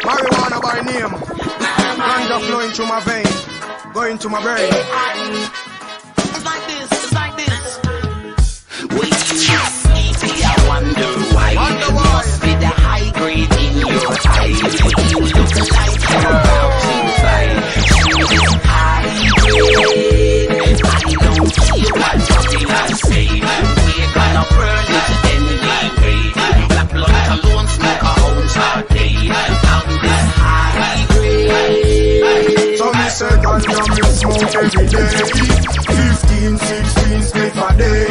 Marijuana by name. Ganja flowing through my vein, going to my brain. It's like this, it's like this. When you see, I wonder why. It must be the high grade in your eyes. You look like you're about to fight. This high grade. I don't see what something I say. We're gonna burn this enemy grade. Black blood alone smoke a whole hard day. Found this high grade. So me say ganja me smoke every day. 15, 16 spliff a day.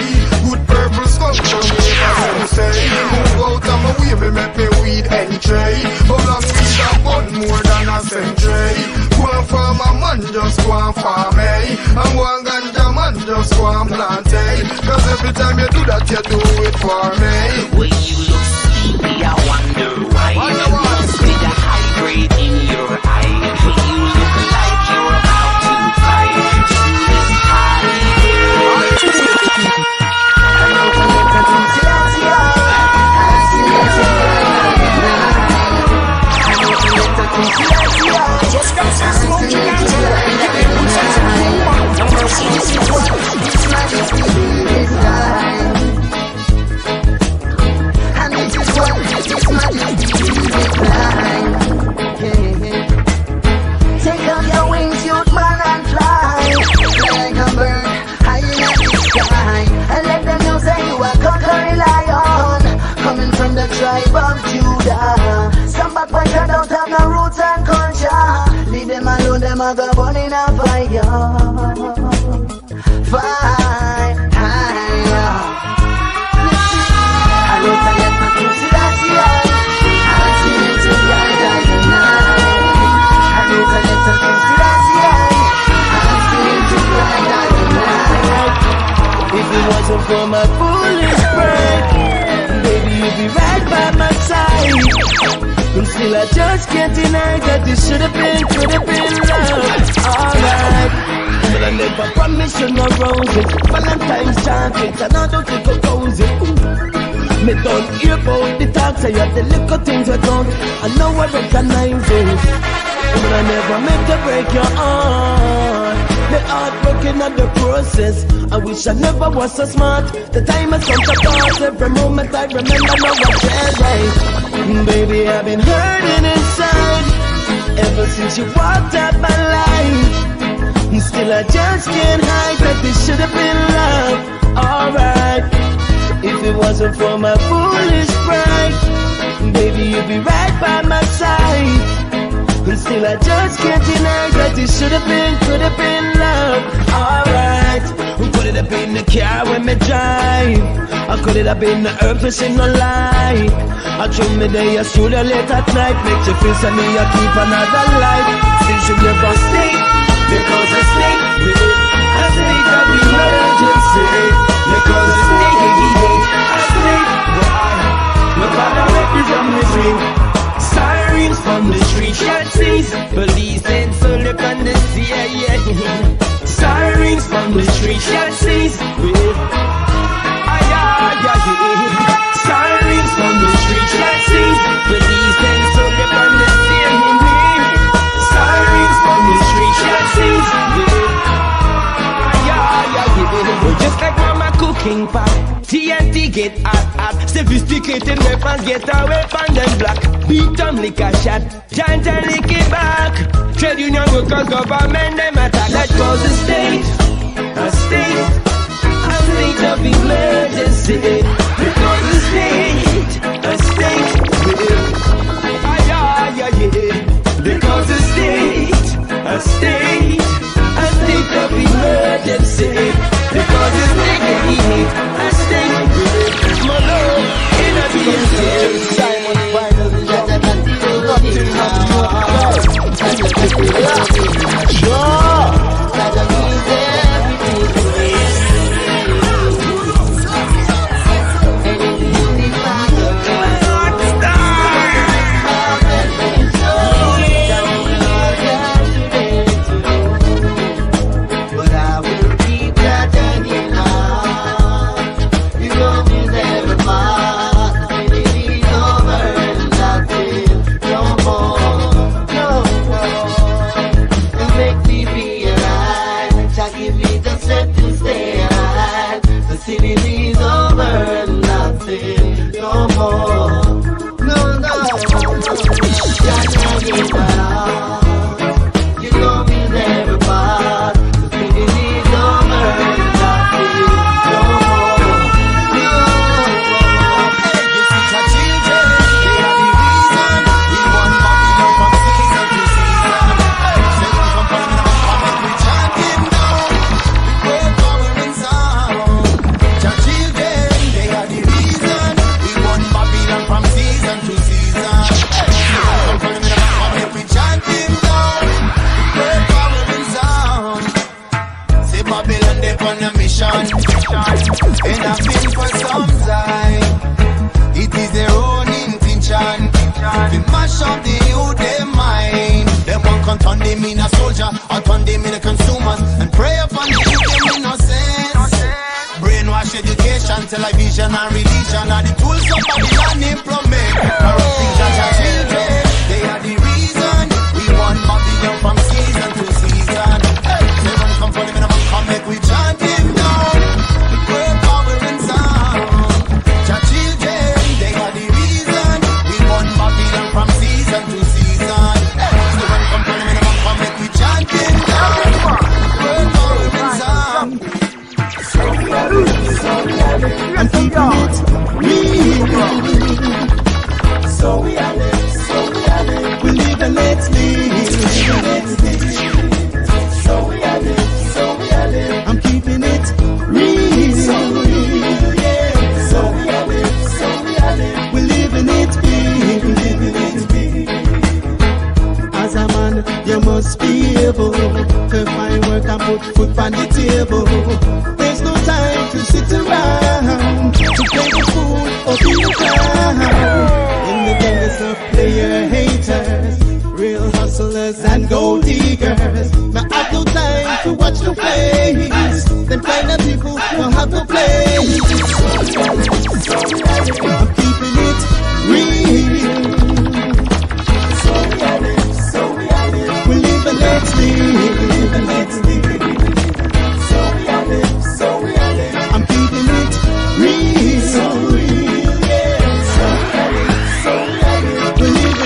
Good purple skunk from me, as them say. Move out of my way, me make me weed entry. How long weed a bun more than a century. Go and farm a man, just go and farm me. And one ganja man, just go and plant it. Cause every time you do that, you do it for me. When you look sleepy, I wonder why. It must be the high grade in your eye. When you look like you're about to fight. This high just got some smoking out take out your wings, youth man, and fly like a bird high in the sky, and let them know say you are conquering lion, coming from the tribe of Judah. Some back when you don't have no roots and culture, leave them alone, them are go burn in a fire. Fire. I don't forget my pussy, that's the eye. I see it to the eye, die tonight. I don't forget my pussy, that's the eye. I see it to the eye, die tonight. If it wasn't for my foolish pride, baby, you'd be right by my side. And still I just can't deny that this should have been love. Alright. But I never promised you no roses, Valentine's chocolates, and I don't think I'll close it. Me don't hear about the talk, say you have the little things I don't. I know I recognize it, but I never meant to break your heart. The heartbroken of the process. I wish I never was so smart. The time has come to pass. Every moment I remember now I said right. Baby, I've been hurting inside ever since you walked out my life. Still I just can't hide that this should have been love. Alright. If it wasn't for my foolish pride, baby, you'd be right by my side. And still I just can't deny that this should have been, could have been love. Alright. Could it have been the car when me drive? Or could it have been the herb fishing no lie? I dream me day, I studio late at night. Make you feel so me, I keep another life. Since you never stay, because I stay with it. I state of emergency. Because I stay with it. I stay, why? My father represent me dream. Sirens from the street, shot seas. Police and soldier on the CIA. Sirens from the street, shot seas. Sirens from the street, shot seas. Police and soldier on the CIA. Sirens from the street, shot seas. Just like mama cooking pot, TNT get hot. Sophisticated weapons get away from them black. Beat them like a shot, giant and lick it back. Trade union workers, government, them attack. That cause a state of emergency. Because a state, because a state of emergency. Because it's nigga, I stay with my love in a BNC. Simon finally got more. No, no. You know me never part. The feeling is over. No more. Hey, you see your children, they are the reason we want Babylon from season to season. Say one component of our we chant him down. We pray power and sound. Your children, they are the reason we want Babylon from season to season. Say one component of our we chant him down. We pray power and sound. Say Babylon, they on a mission. And I've been for some time. It is their own intention to mash up the youth, their mind. Them one can turn them in a soldier or turn them in a consumers and prey upon the youth, them innocence. Brainwash education, television and religion are the tools of Babylon implement. Corrupt things that are children, they are the reason we want Babylon from season to season. Say one come for them and one come make we chant him down. We pray power and sound. Your children, they are the reason we want Babylon from season to season. Say one come for them and one come make we chant him down. We pray power and sound. I'm keeping it real. So we are live. We live and let's live. So we are live. I'm keeping it real. Yeah. So we are live. We living it big. As a man, you must be able to find work and put food on the table. There's no time to sit around to play the fool or be a clown. In the game there's no player haters, real hustlers and gold diggers. But I have no time to watch the plays. Them kind of people don't have no place. I'm keeping it real. We live and let's live. I'm keeping it real. We're living it.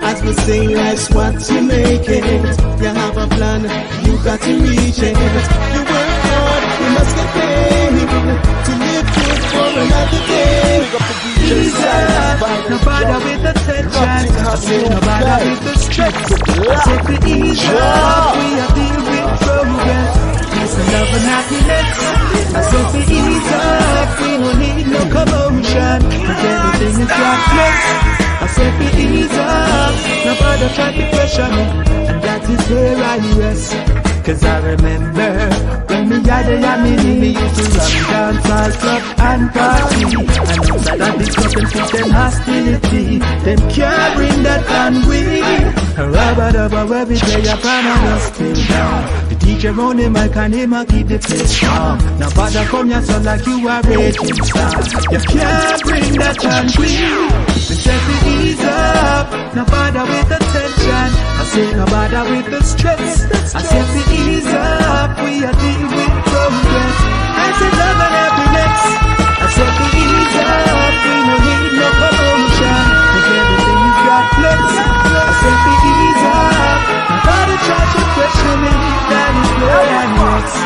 As we say, life's what you make it. You have a plan, you got to reach it. You work hard, you must get paid to live good for another day. No bother with the tension, no bother with the stress. I said to ease up, we are dealing with progress. Peace and love and happiness. I said to ease up, we don't need no commotion, cause everything is darkness. I said to ease up, no bother try to pressure me, and that is where I rest. Cause I remember when me had a yammy, me used to run dance club and party. And outside of the club and put them hostility. Them can't bring that on we. Rubber every day up and I just stay down. The DJ round the mic and him a keep the place calm. Now bother come here so like you are raging star. You can't bring that on we. Me say to ease up, no bother with the tension. I say no bother with the stress. I say to ease up, we are dealing with progress. I say love and happiness. I say to ease up, we no need no commotion, cause everything is got flex. I say to ease up, no bother try to question me, that is where I next.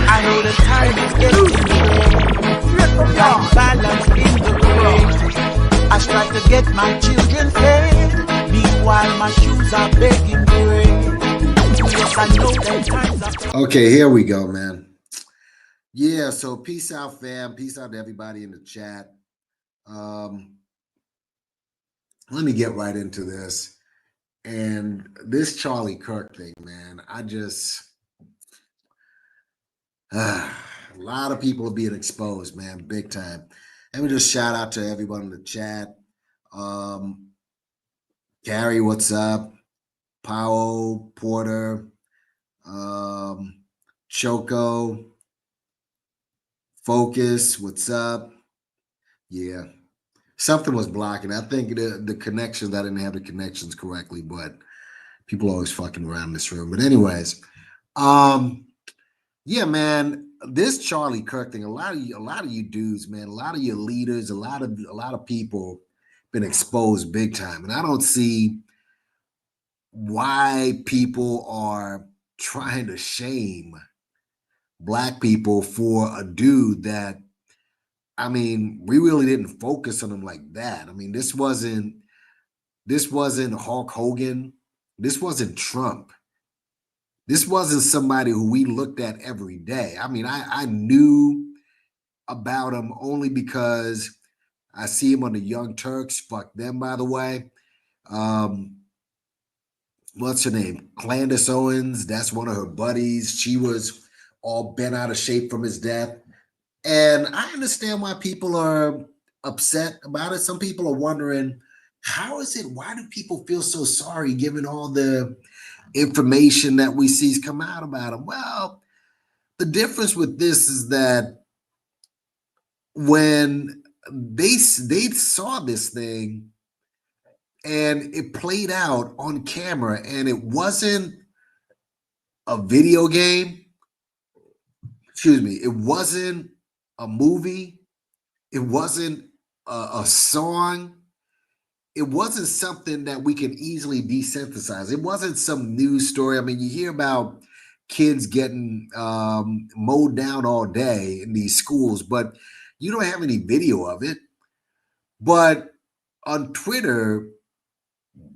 I know the time is getting late, like balance in the race. I try to get my children fed, meanwhile my shoes are begging bread. Yes, I know that times are... Okay, here we go, man. Yeah, so peace out, fam. Peace out to everybody in the chat. Let me get right into this. And this Charlie Kirk thing, man, I just... a lot of people are being exposed, man, big time. Let me just shout out to everyone in the chat. Gary, what's up? Powell, Porter, Choco, Focus, what's up? Yeah, something was blocking. I think the connections, I didn't have the connections correctly, but people always fucking around this room. But anyways, yeah, man, this Charlie Kirk thing, a lot of you dudes, man, a lot of your leaders, a lot of people been exposed big time. And I don't see why people are trying to shame black people for a dude that, I mean, we really didn't focus on him like that. I mean, this wasn't Hulk Hogan. This wasn't Trump. This wasn't somebody who we looked at every day. I mean, I knew about him only because I see him on the Young Turks. Fuck them, by the way. What's her name? Candace Owens. That's one of her buddies. She was all bent out of shape from his death. And I understand why people are upset about it. Some people are wondering, how is it? Why do people feel so sorry given all the information that we see come out about him? Well, the difference with this is that when they saw this thing and it played out on camera, and it wasn't a video game, it wasn't a movie, it wasn't a song, it wasn't something that we can easily desynthesize. It wasn't some news story. I mean, you hear about kids getting mowed down all day in these schools, but you don't have any video of it. But on Twitter,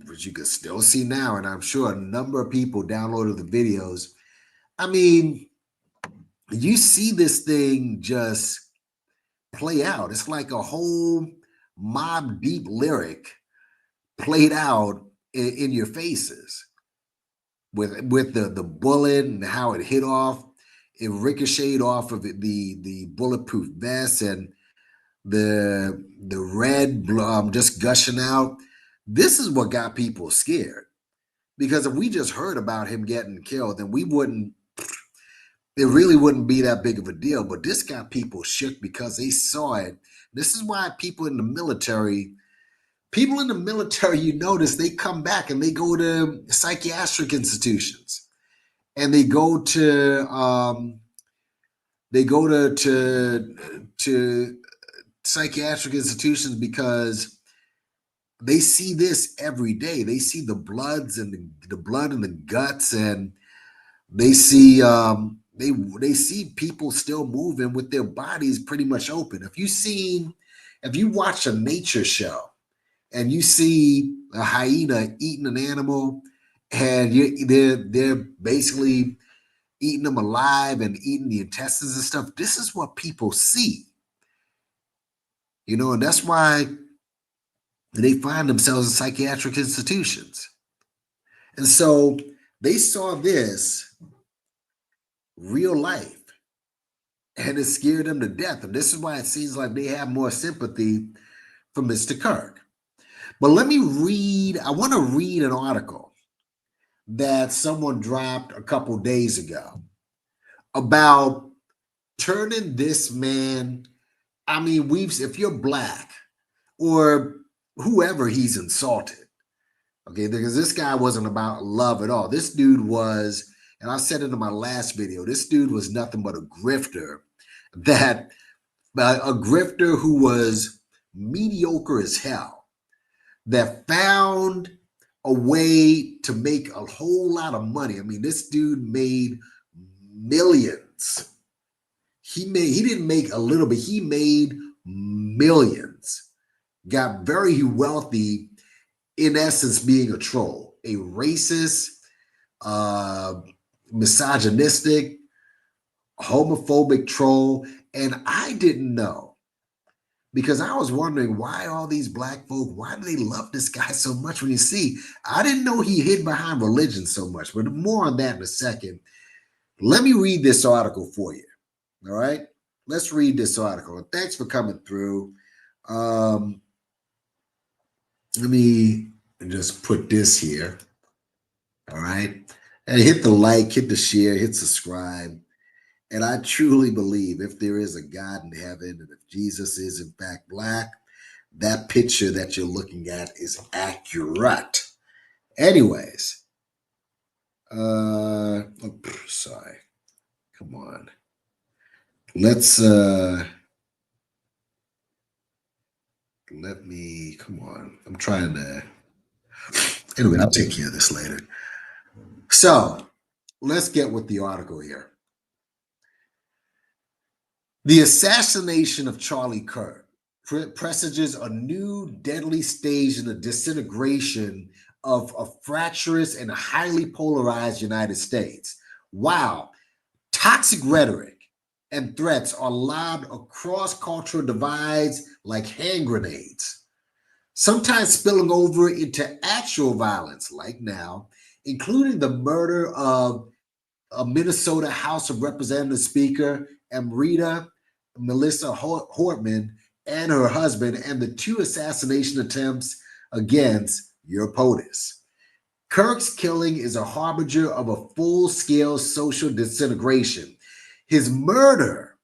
which you can still see now, and I'm sure a number of people downloaded the videos, I mean, you see this thing just play out. It's like a whole Mobb Deep lyric played out in your faces with the bullet and how it hit off. It ricocheted off of the bulletproof vest and the red just gushing out. This is what got people scared, because if we just heard about him getting killed, then it really wouldn't be that big of a deal. But this got people shook because they saw it. This is why people in the military, you notice they come back and they go to psychiatric institutions, and they go to psychiatric institutions because they see this every day. They see the bloods and the blood and the guts, and they see they see people still moving with their bodies pretty much open. If you watch a nature show and you see a hyena eating an animal, and they're basically eating them alive and eating the intestines and stuff, this is what people see. And that's why they find themselves in psychiatric institutions. And so they saw this real life, and it scared them to death. And this is why it seems like they have more sympathy for Mr. Kirk. But I want to read an article that someone dropped a couple days ago about turning this man. I mean, if you're black or whoever he's insulted, okay, because this guy wasn't about love at all. This dude was, and I said it in my last video, this dude was nothing but a grifter, a grifter who was mediocre as hell, that found a way to make a whole lot of money. I mean, this dude made millions. He didn't make a little bit, he made millions. Got very wealthy, in essence, being a troll, a racist, misogynistic, homophobic troll. And I didn't know, because I was wondering why all these black folk, why do they love this guy so much? When you see, I didn't know he hid behind religion so much, but more on that in a second. Let me read this article for you. All right, let's read this article. And thanks for coming through. Let me just put this here. All right. And hit the like, hit the share, hit subscribe. And I truly believe if there is a God in heaven, and if Jesus is in fact black, that picture that you're looking at is accurate. Anyways, sorry. Come on. Let's let me come on. I'm trying to anyway, I'll take care of this later. So let's get with the article here. The assassination of Charlie Kirk presages a new deadly stage in the disintegration of a fractious and highly polarized United States. Wow. Toxic rhetoric and threats are lobbed across cultural divides like hand grenades, sometimes spilling over into actual violence, like now, including the murder of a Minnesota House of Representatives Speaker, Amrita Melissa Hortman, and her husband, and the 2 assassination attempts against your POTUS. Kirk's killing is a harbinger of a full-scale social disintegration. His murder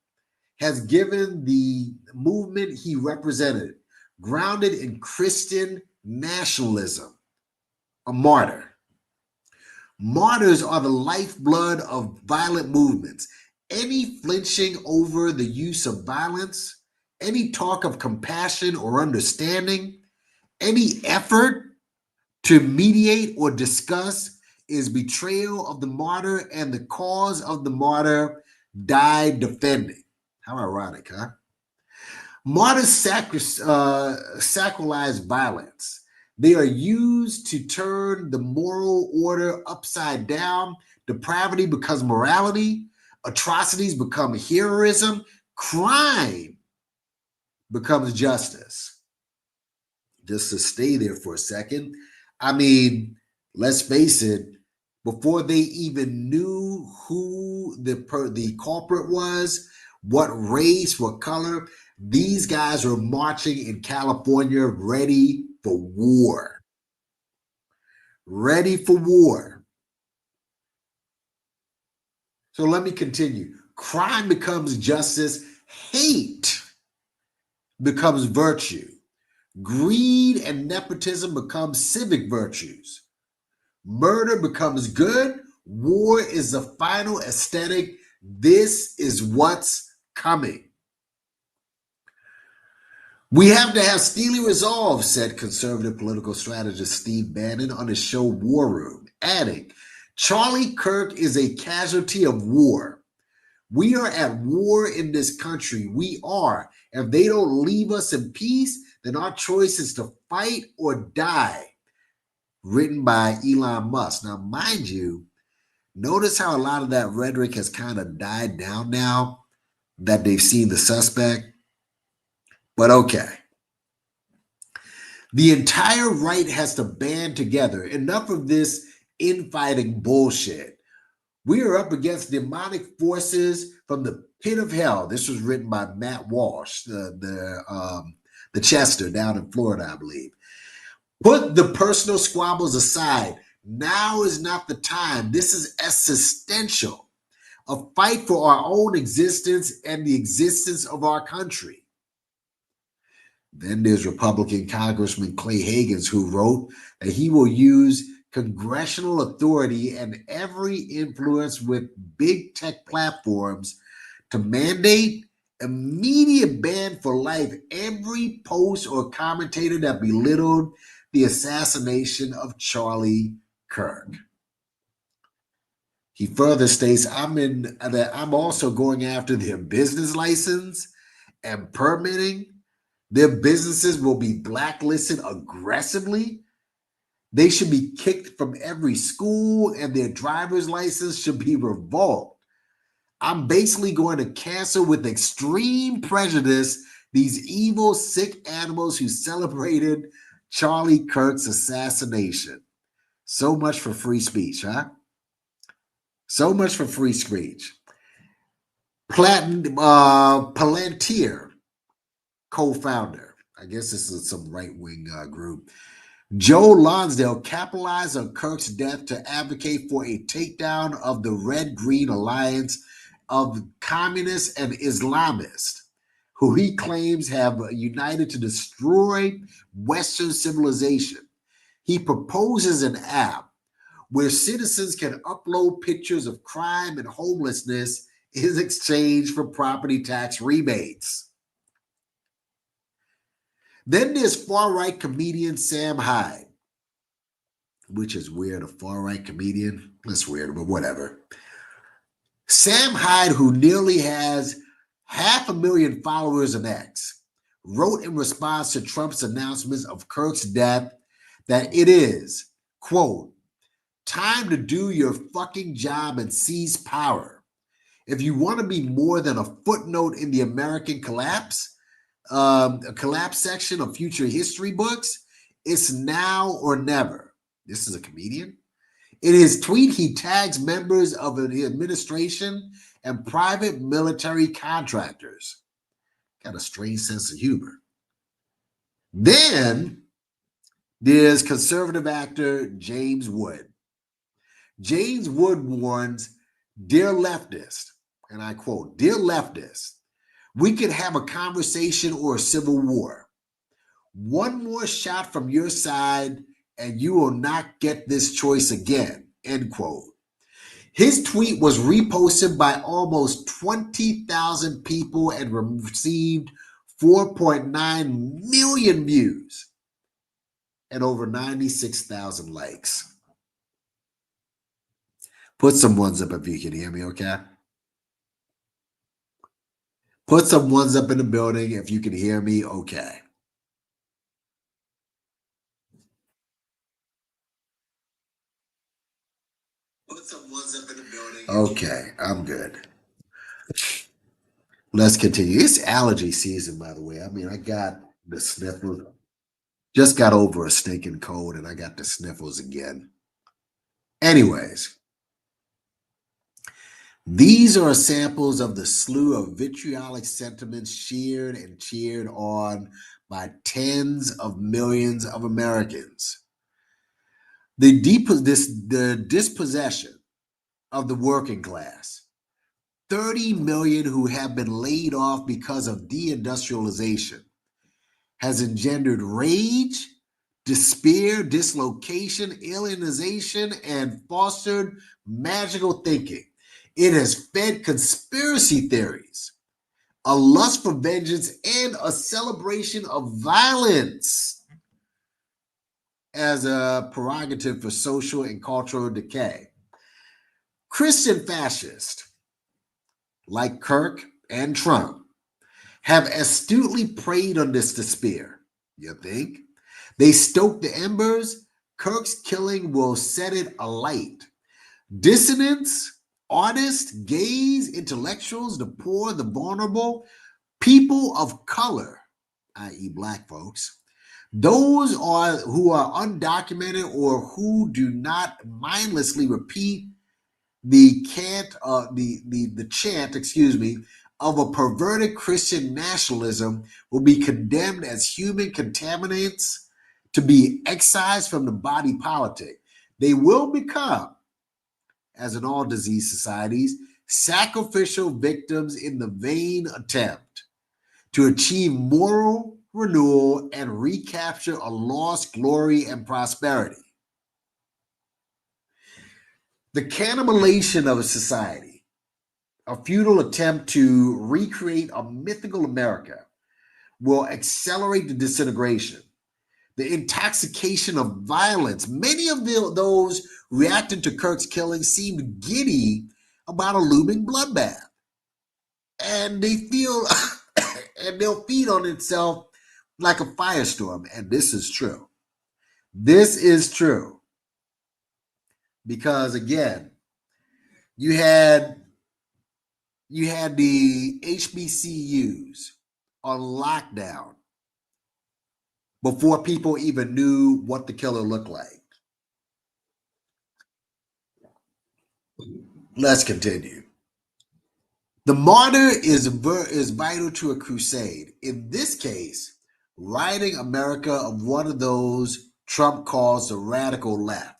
has given the movement he represented, grounded in Christian nationalism, a martyr. Martyrs are the lifeblood of violent movements. Any flinching over the use of violence, any talk of compassion or understanding, any effort to mediate or discuss is betrayal of the martyr, and the cause of the martyr died defending. How ironic, huh? Martyrs sacralize violence. They are used to turn the moral order upside down. Depravity becomes morality. Atrocities become heroism. Crime becomes justice. Just to stay there for a second, I mean, let's face it, before they even knew who the culprit was, what race, what color, these guys are marching in California ready for war. Ready for war. So let me continue. Crime becomes justice. Hate becomes virtue. Greed and nepotism become civic virtues. Murder becomes good. War is the final aesthetic. This is what's coming. We have to have steely resolve, said conservative political strategist Steve Bannon on his show War Room, adding, Charlie Kirk is a casualty of war. We are at war in this country. We are. If they don't leave us in peace, then our choice is to fight or die. Written by Elon Musk. Now, mind you, notice how a lot of that rhetoric has kind of died down now that they've seen the suspect. But okay. The entire right has to band together. Enough of this infighting bullshit. We are up against demonic forces from the pit of hell. This was written by Matt Walsh, the Chester down in Florida, I believe. Put the personal squabbles aside. Now is not the time. This is existential. A fight for our own existence and the existence of our country. Then there's Republican Congressman Clay Higgins, who wrote that he will use congressional authority and every influence with big tech platforms to mandate immediate ban for life every post or commentator that belittled the assassination of Charlie Kirk. He further states, I'm also going after their business license and permitting. Their businesses will be blacklisted aggressively. They should be kicked from every school, and their driver's license should be revoked. I'm basically going to cancel with extreme prejudice these evil, sick animals who celebrated Charlie Kirk's assassination. So much for free speech, huh? So much for free speech. Palantir co-founder. I guess this is some right-wing group. Joe Lonsdale capitalized on Kirk's death to advocate for a takedown of the Red-Green Alliance of communists and Islamists, who he claims have united to destroy Western civilization. He proposes an app where citizens can upload pictures of crime and homelessness is exchanged for property tax rebates. Then there's far-right comedian Sam Hyde, which is weird, a far-right comedian. That's weird, but whatever. Sam Hyde, who nearly has 500,000 followers on X, wrote in response to Trump's announcements of Kirk's death that it is, quote, time to do your fucking job and seize power. If you want to be more than a footnote in the American collapse, a collapse section of future history books, it's now or never. This is a comedian. In his tweet, he tags members of the administration and private military contractors. Got a strange sense of humor. Then there's conservative actor James Wood. James Wood warns, dear leftist, and I quote, dear leftist, we could have a conversation or a civil war. One more shot from your side and you will not get this choice again, end quote. His tweet was reposted by almost 20,000 people and received 4.9 million views and over 96,000 likes. Put some ones up if you can hear me, okay? Put some ones up in the building if you can hear me, okay? Put some ones up in the building. Okay, I'm good. Let's continue. It's allergy season, by the way. I mean, I got the sniffles. Just got over a stinking cold and I got the sniffles again. Anyways, these are samples of the slew of vitriolic sentiments shared and cheered on by tens of millions of Americans. The dispossession of the working class, 30 million who have been laid off because of deindustrialization, has engendered rage, despair, dislocation, alienation, and fostered magical thinking. It has fed conspiracy theories, a lust for vengeance, and a celebration of violence as a prerogative for social and cultural decay. Christian fascists like Kirk and Trump have astutely preyed on this despair. You think? They stoke the embers. Kirk's killing will set it alight. Dissidents, artists, gays, intellectuals, the poor, the vulnerable, people of color, i.e. black folks, those who are undocumented or who do not mindlessly repeat the chant of a perverted Christian nationalism will be condemned as human contaminants to be excised from the body politic. They will become, as in all disease societies, sacrificial victims in the vain attempt to achieve moral renewal and recapture a lost glory and prosperity. The cannibalization of a society, a futile attempt to recreate a mythical America, will accelerate the disintegration, the intoxication of violence. Many of those reacting to Kirk's killing seemed giddy about a looming bloodbath, and they feel and they'll feed on itself like a firestorm. And this is true. This is true. Because again, you had the HBCUs on lockdown before people even knew what the killer looked like. Let's continue. The martyr is vital to a crusade. In this case, ridding America of one of those Trump calls the radical left.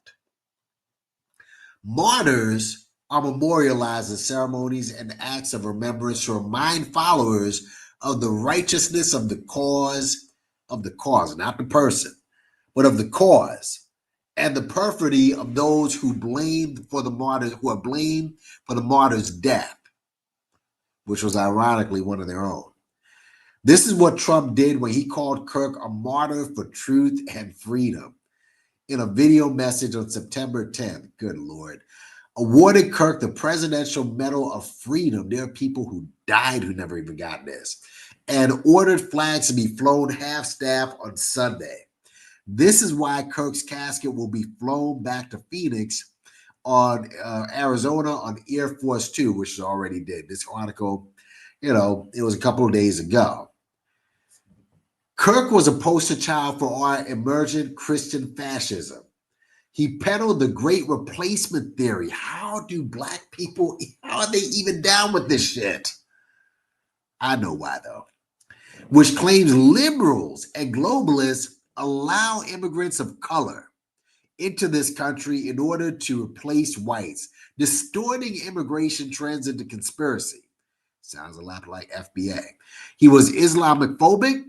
Martyrs are memorialized in ceremonies and acts of remembrance to remind followers of the righteousness of the cause, not the person, but of the cause, and the perfidy of those who are blamed for the martyr's death. which was ironically one of their own. This is what Trump did when he called Kirk a martyr for truth and freedom in a video message on September 10th. Good Lord. Awarded Kirk the Presidential Medal of Freedom. There are people who died who never even got this. And ordered flags to be flown half-staff on Sunday. This is why Kirk's casket will be flown back to Phoenix on Arizona on Air Force Two, which it already did. This article, it was a couple of days ago. Kirk was a poster child for our emergent Christian fascism. He peddled the great replacement theory. How do black people, how are they even down with this shit? I know why, though. Which claims liberals and globalists allow immigrants of color into this country in order to replace whites, distorting immigration trends into conspiracy. Sounds a lot like FBA. He was Islamophobic,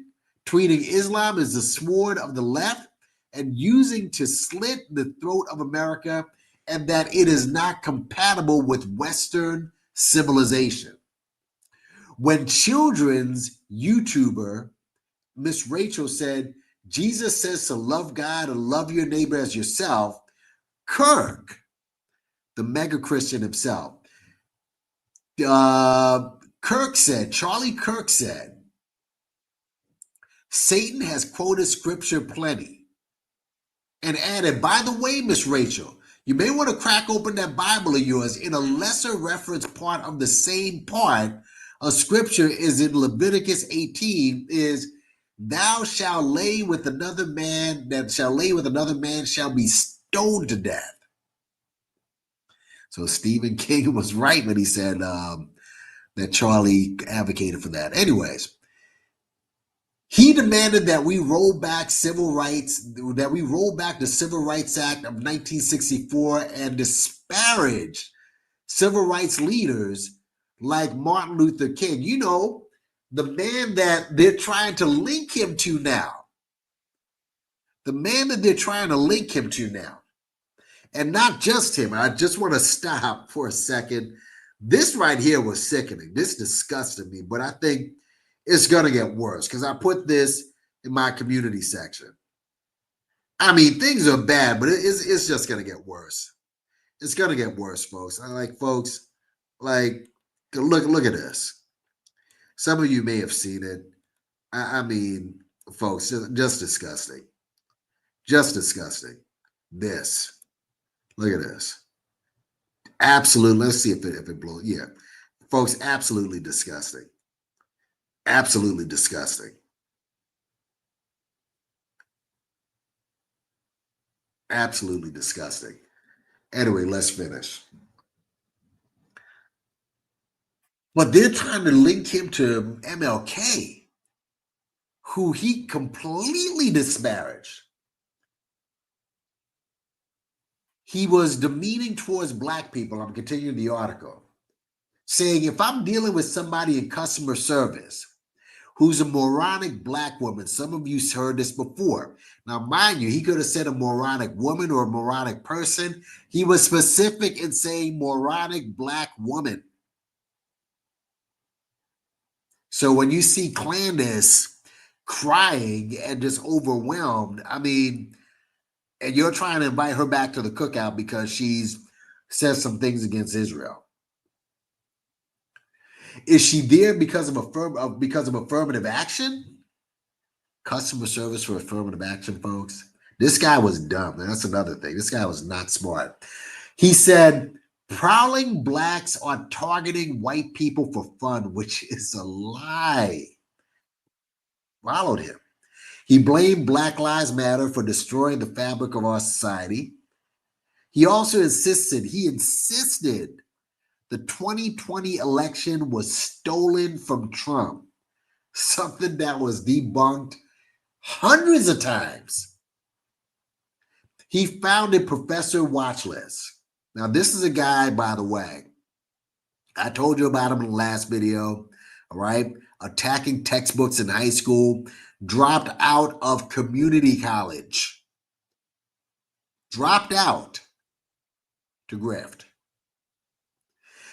tweeting Islam is the sword of the left and using to slit the throat of America, and that it is not compatible with Western civilization. When children's YouTuber, Miss Rachel, said, Jesus says to love God and love your neighbor as yourself, Kirk, the mega Christian himself, Charlie Kirk said, Satan has quoted scripture plenty, and added, by the way, Miss Rachel, you may want to crack open that Bible of yours. In a lesser reference part of the same part of scripture is in Leviticus 18 is, thou shalt lay with another man, that shall lay with another man shall be stoned to death. So Stephen King was right when he said that Charlie advocated for that. Anyways, he demanded that we roll back civil rights, that we roll back the Civil Rights Act of 1964 and disparage civil rights leaders like Martin Luther King. You know, the man that they're trying to link him to now. The man that they're trying to link him to now. And not just him. I just want to stop for a second. This right here was sickening. This disgusted me, but I think it's going to get worse because I put this in my community section. I mean, things are bad, but it's just going to get worse. It's going to get worse, folks. Folks, look at this. Some of you may have seen it. I mean, folks, just disgusting. Just disgusting. This. Look at this. Absolutely. Let's see if it blows. Yeah. Folks, absolutely disgusting. Absolutely disgusting. Absolutely disgusting. Anyway, let's finish. But they're trying to link him to MLK, who he completely disparaged. He was demeaning towards black people. I'm continuing the article, saying, if I'm dealing with somebody in customer service who's a moronic black woman, some of you heard this before. Now, mind you, he could have said a moronic woman or a moronic person. He was specific in saying moronic black woman. So when you see Clandis crying and just overwhelmed, I mean, and you're trying to invite her back to the cookout because she's said some things against Israel. Is she there because of affirmative action? Customer service for affirmative action, folks. This guy was dumb. That's another thing. This guy was not smart. He said, prowling blacks are targeting white people for fun, which is a lie. Followed him. He blamed Black Lives Matter for destroying the fabric of our society. He also insisted the 2020 election was stolen from Trump, something that was debunked hundreds of times. He founded Professor Watchlist. Now, this is a guy, by the way, I told you about him in the last video, all right? Attacking textbooks in high school, dropped out of community college, dropped out to grift.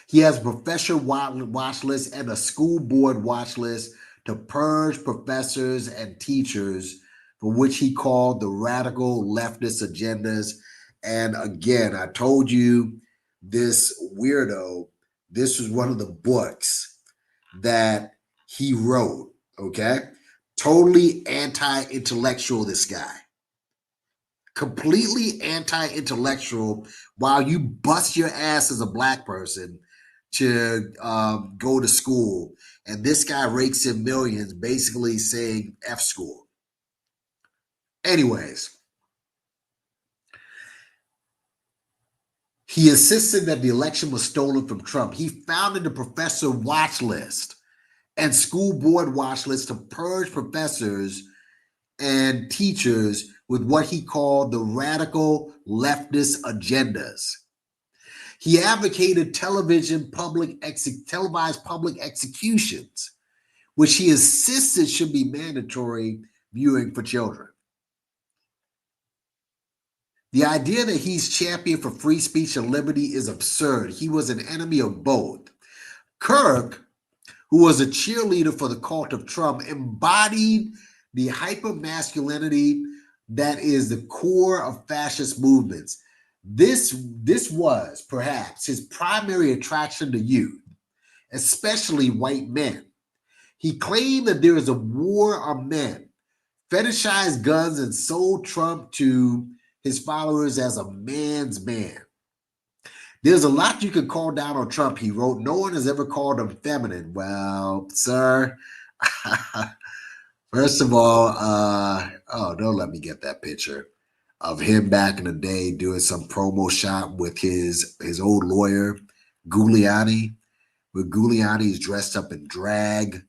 He has a professor watch list and a school board watch list to purge professors and teachers for which he called the radical leftist agendas. And again, I told you this weirdo, this was one of the books that he wrote, okay? Totally anti-intellectual, this guy. Completely anti-intellectual while you bust your ass as a black person to go to school. And this guy rakes in millions basically saying F school. Anyways, he insisted that the election was stolen from Trump. He founded the professor watch list and school board watch list to purge professors and teachers with what he called the radical leftist agendas. He advocated televised public executions, which he insisted should be mandatory viewing for children. The idea that he's champion for free speech and liberty is absurd. He was an enemy of both. Kirk, who was a cheerleader for the cult of Trump, embodied the hyper-masculinity that is the core of fascist movements. This was perhaps his primary attraction to youth, especially white men. He claimed that there is a war on men, fetishized guns, and sold Trump to his followers as a man's man. There's a lot you can call down on Trump, he wrote. No one has ever called him feminine. Well, sir, first of all, don't let me get that picture of him back in the day doing some promo shot with his old lawyer, Giuliani, where Giuliani is dressed up in drag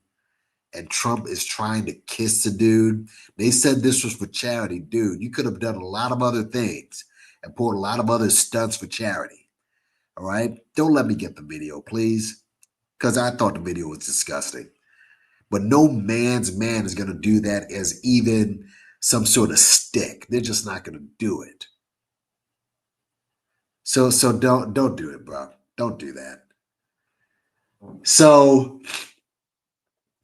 and Trump is trying to kiss the dude. They said this was for charity. Dude, you could have done a lot of other things and pulled a lot of other stunts for charity. All right? Don't let me get the video, please, because I thought the video was disgusting. But no man's man is going to do that as even some sort of stick. They're just not going to do it. So don't do it, bro. Don't do that. So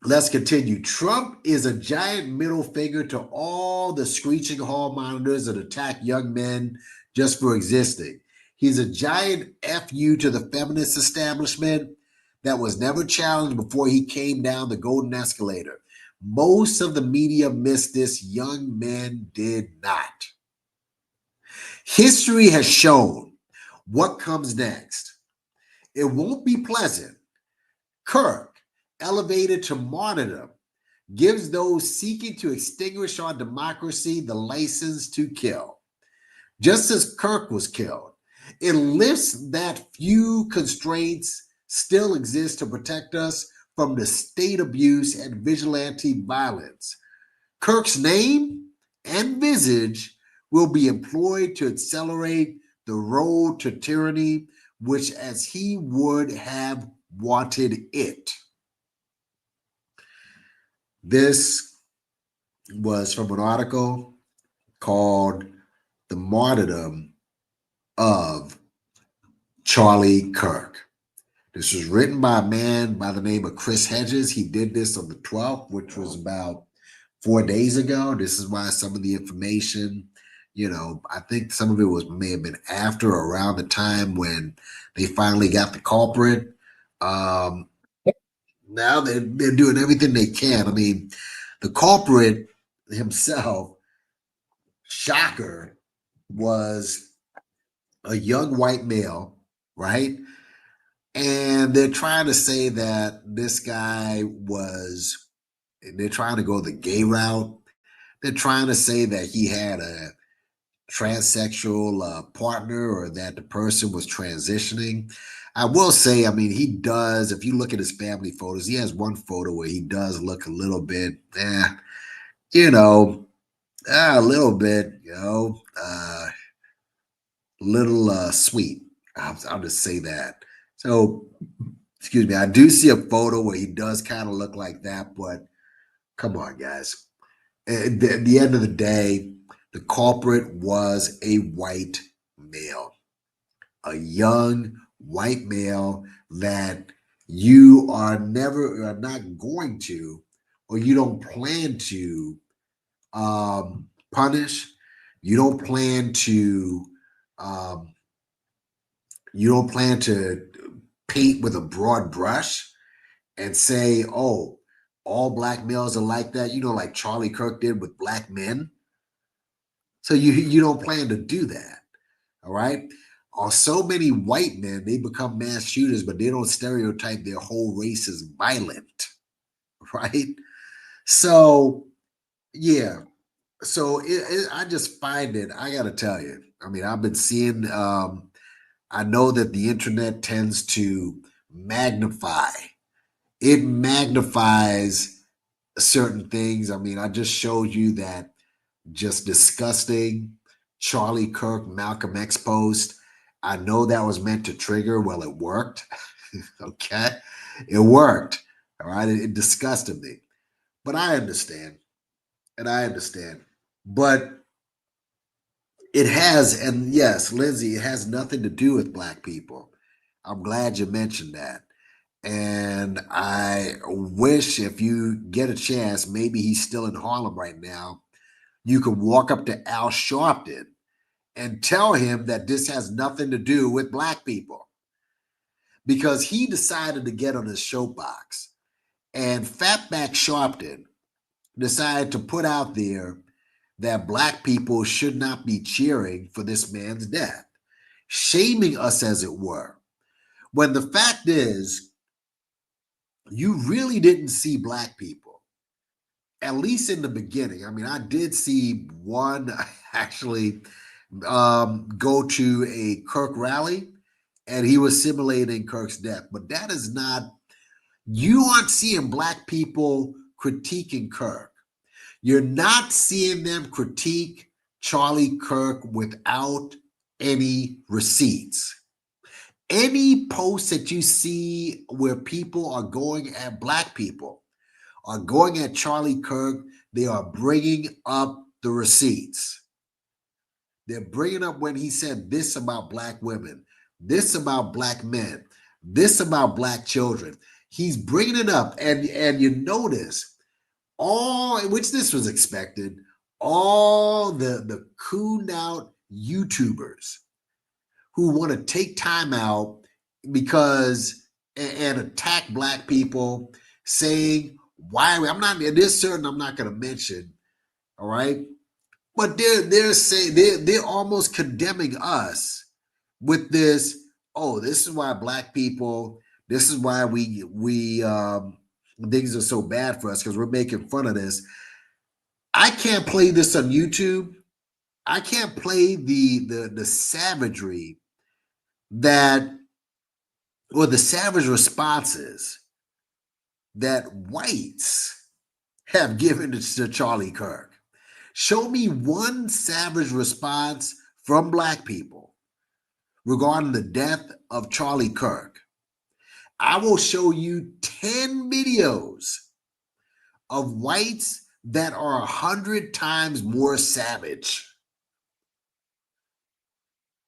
let's continue. Trump is a giant middle finger to all the screeching hall monitors that attack young men just for existing. He's a giant FU to the feminist establishment that was never challenged before he came down the golden escalator. Most of the media missed this. Young men did not. History has shown what comes next. It won't be pleasant. Kirk, elevated to martyrdom, gives those seeking to extinguish our democracy the license to kill. Just as Kirk was killed, it lifts that few constraints still exist to protect us from the state abuse and vigilante violence. Kirk's name and visage will be employed to accelerate the road to tyranny, which as he would have wanted it. This was from an article called The Martyrdom of Charlie Kirk. This was written by a man by the name of Chris Hedges. He did this on the 12th, which was about 4 days ago. This is why some of the information, I think some of it may have been after or around the time when they finally got the culprit. Now they're doing everything they can. I mean, the culprit himself, shocker, was a young white male, right? And they're trying to say that this guy they're trying to go the gay route. They're trying to say that he had a transsexual partner or that the person was transitioning. I will say, I mean, he does, if you look at his family photos, he has one photo where he does look a little bit, a little bit, little sweet. I'll just say that. So, excuse me, I do see a photo where he does kind of look like that, but come on, guys. At the end of the day, the culprit was a white male, a young white male that you are not going to, or you don't plan to punish. You don't plan to um, paint with a broad brush and say, oh, all black males are like that, like Charlie Kirk did with black men. So you don't plan to do that. All right. Or so many white men, they become mass shooters, but they don't stereotype their whole race as violent. Right. So, yeah. So I just find it, I got to tell you, I mean, I've been seeing, I know that the internet tends to magnify, it magnifies certain things. I mean, I just showed you that just disgusting Charlie Kirk, Malcolm X post. I know that was meant to trigger. Well, it worked. Okay. It worked. All right. It disgusted me. But I understand. And I understand. But it has, and yes, Lindsay, it has nothing to do with black people. I'm glad you mentioned that. And I wish if you get a chance, maybe he's still in Harlem right now, you could walk up to Al Sharpton and tell him that this has nothing to do with black people, because he decided to get on his soapbox, and Fatback Sharpton decided to put out there that black people should not be cheering for this man's death, shaming us as it were. When the fact is, you really didn't see black people, at least in the beginning. I mean, I did see one actually go to a Kirk rally, and he was simulating Kirk's death. But that is not, you aren't seeing black people critiquing Kirk. You're not seeing them critique Charlie Kirk without any receipts. Any post that you see where people are going at black people, are going at Charlie Kirk, they are bringing up the receipts. They're bringing up when he said this about black women, this about black men, this about black children. He's bringing it up, and you notice all, which this was expected, all the cooned out YouTubers who want to take time out because and attack black people, saying why I'm not, there's certain I'm not going to mention, all right, but they're saying they're almost condemning us with this. Oh, this is why black people, this is why we things are so bad for us, because we're making fun of this. I can't play this on YouTube. I can't play the savagery that, or the savage responses that whites have given to Charlie Kirk. Show me one savage response from black people regarding the death of Charlie Kirk. I will show you 10 videos of whites that are 100 times more savage.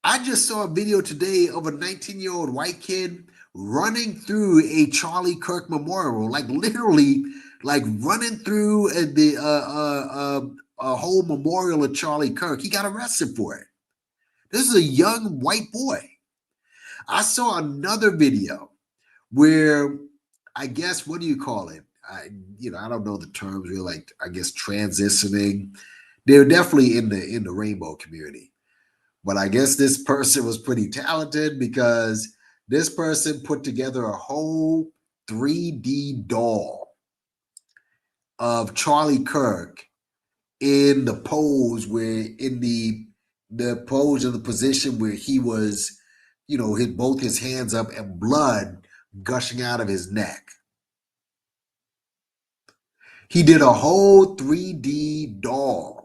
I just saw a video today of a 19-year-old white kid running through a Charlie Kirk memorial, like literally, like running through a whole memorial of Charlie Kirk. He got arrested for it. This is a young white boy. I saw another video where, I guess, what do you call it? I don't know the terms. We're like, I guess, transitioning. They're definitely in the rainbow community. But I guess this person was pretty talented, because this person put together a whole 3D doll of Charlie Kirk in the pose where, in the pose of the position where he was, both his hands up and blood gushing out of his neck. He did a whole 3D doll.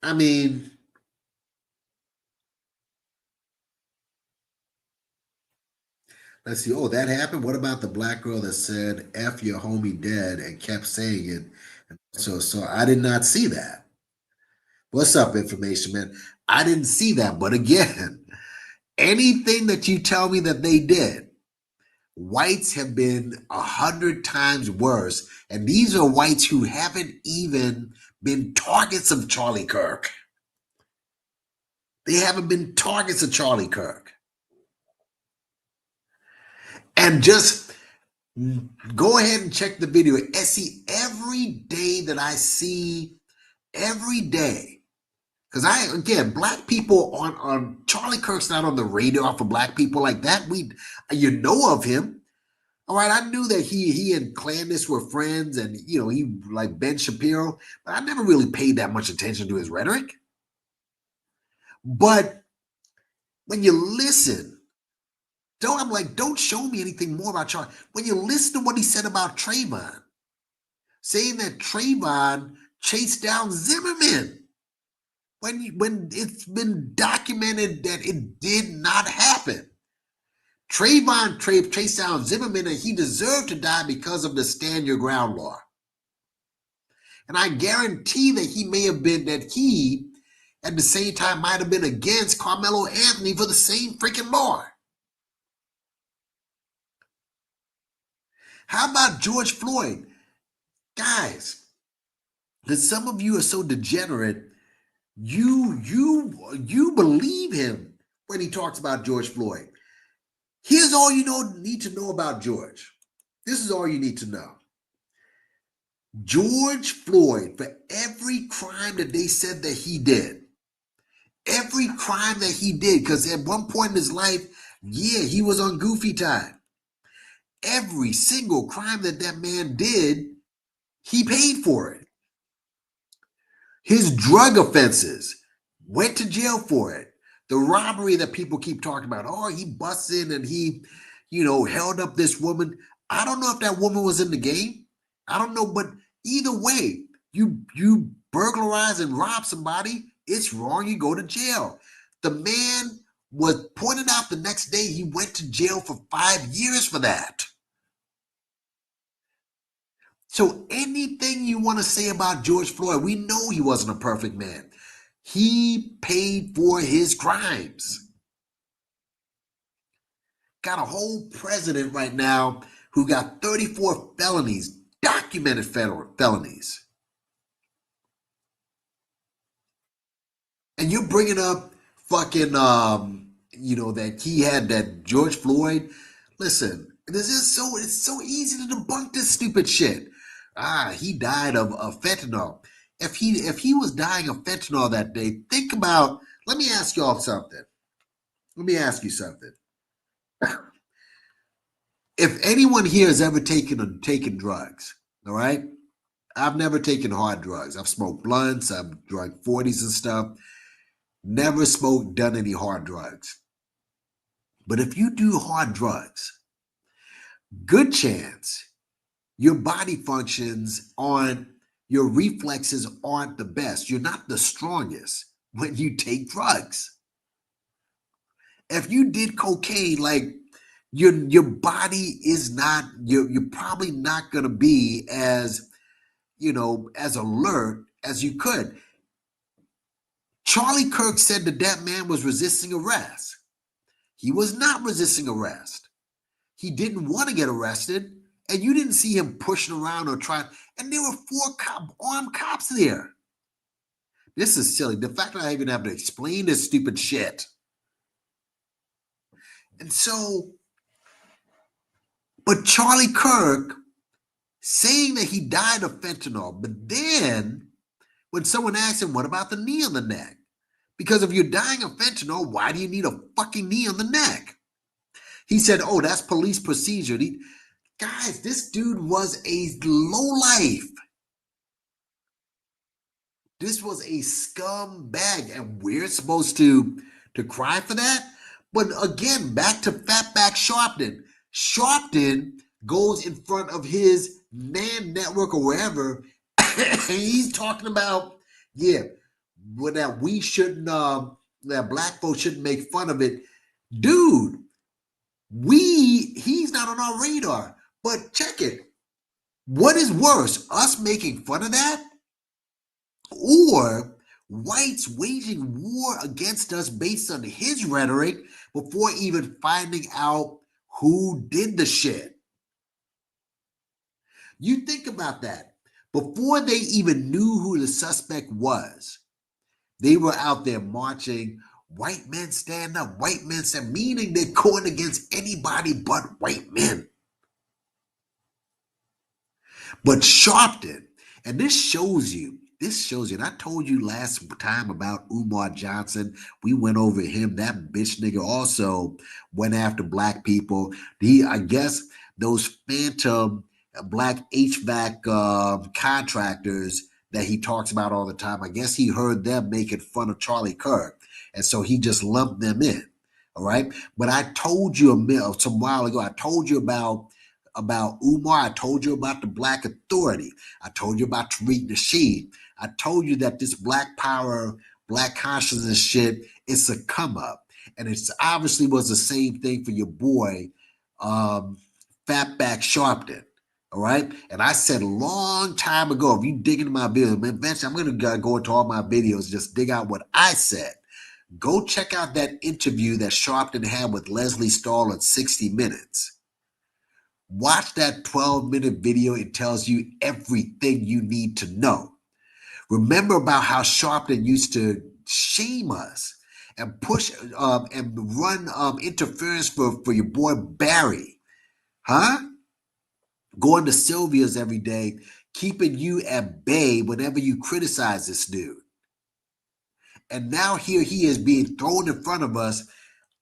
I mean, let's see. Oh, that happened? What about the black girl that said, F your homie dead, and kept saying it? So I did not see that. What's up, information man? I didn't see that. But again, anything that you tell me that they did, whites have been 100 times worse. And these are whites who haven't even been targets of Charlie Kirk. They haven't been targets of Charlie Kirk. And just go ahead and check the video. And see, every day that I see, every day, because again, black people on Charlie Kirk's not on the radar for black people like that. You know of him. All right, I knew that he and Clandis were friends, and he like Ben Shapiro, but I never really paid that much attention to his rhetoric. But when you listen, don't show me anything more about Charlie. When you listen to what he said about Trayvon, saying that Trayvon chased down Zimmerman, when it's been documented that it did not happen. Trayvon chased down Zimmerman, and he deserved to die because of the Stand Your Ground law. And I guarantee that he at the same time might have been against Carmelo Anthony for the same freaking law. How about George Floyd? Guys, because some of you are so degenerate, you believe him when he talks about George Floyd. Here's all you need to know about George. This is all you need to know. George Floyd, for every crime that they said that he did, every crime that he did, because at one point in his life, he was on goofy time. Every single crime that man did, he paid for it. His drug offenses, went to jail for it. The robbery that people keep talking about, he busted and he, held up this woman. I don't know if that woman was in the game. I don't know, but either way, you burglarize and rob somebody, it's wrong. You go to jail. The man was pointed out the next day. He went to jail for 5 years for that. So anything you want to say about George Floyd, we know he wasn't a perfect man. He paid for his crimes. Got a whole president right now who got 34 felonies, documented felonies. And you're bringing up fucking, that he had that George Floyd. Listen, it's so easy to debunk this stupid shit. He died of fentanyl. If he was dying of fentanyl that day, think about, let me ask y'all something. Let me ask you something. If anyone here has ever taken drugs, all right? I've never taken hard drugs. I've smoked blunts, I've drunk 40s and stuff. Never done any hard drugs. But if you do hard drugs, good chance your body functions your reflexes aren't the best. You're not the strongest when you take drugs. If you did cocaine, like your body is not, you're probably not going to be as alert as you could. Charlie Kirk said that man was resisting arrest. He was not resisting arrest. He didn't want to get arrested. And you didn't see him pushing around or trying. And there were 4 armed cops there. This is silly. The fact that I even have to explain this stupid shit. And so, but Charlie Kirk saying that he died of fentanyl, but then when someone asked him, what about the knee on the neck? Because if you're dying of fentanyl, why do you need a fucking knee on the neck? He said, that's police procedure. Guys, this dude was a lowlife. This was a scumbag, and we're supposed to cry for that? But again, back to Fatback Sharpton. Sharpton goes in front of his Man Network or wherever, and he's talking about, that we shouldn't, that black folks shouldn't make fun of it. Dude, he's not on our radar. But check it. What is worse, us making fun of that, or whites waging war against us based on his rhetoric before even finding out who did the shit. You think about that. Before they even knew who the suspect was, they were out there marching, white men stand up, white men stand, meaning they're going against anybody but white men. But Sharpton, and this shows you, and I told you last time about Umar Johnson. We went over him. That bitch nigga also went after black people. I guess those phantom black HVAC contractors that he talks about all the time, I guess he heard them making fun of Charlie Kirk. And so he just lumped them in. All right. But I told you some while ago, I told you about Umar. I told you about the Black Authority. I told you about Tariq Nasheed. I told you that this Black Power, Black consciousness shit, it's a come up. And it's obviously was the same thing for your boy, Fatback Sharpton. All right. And I said a long time ago, if you dig into my videos, man, eventually I'm going to go into all my videos, just dig out what I said. Go check out that interview that Sharpton had with Leslie Stahl at 60 Minutes. Watch that 12-minute video. It tells you everything you need to know. Remember about how Sharpton used to shame us and push and run interference for your boy Barry. Huh? Going to Sylvia's every day, keeping you at bay whenever you criticize this dude. And now here he is being thrown in front of us,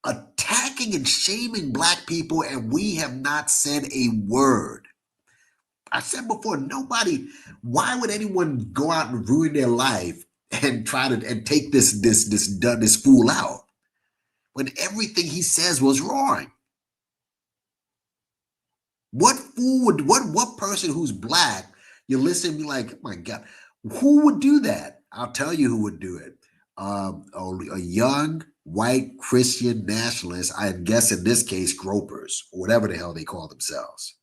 attacking and shaming black people, and we have not said a word. I said before, why would anyone go out and ruin their life and try to take this fool out when everything he says was wrong? What fool would, what person who's black, you listen and be like, oh my God, who would do that? I'll tell you who would do it. A young white Christian nationalist, I guess in this case, gropers, or whatever the hell they call themselves.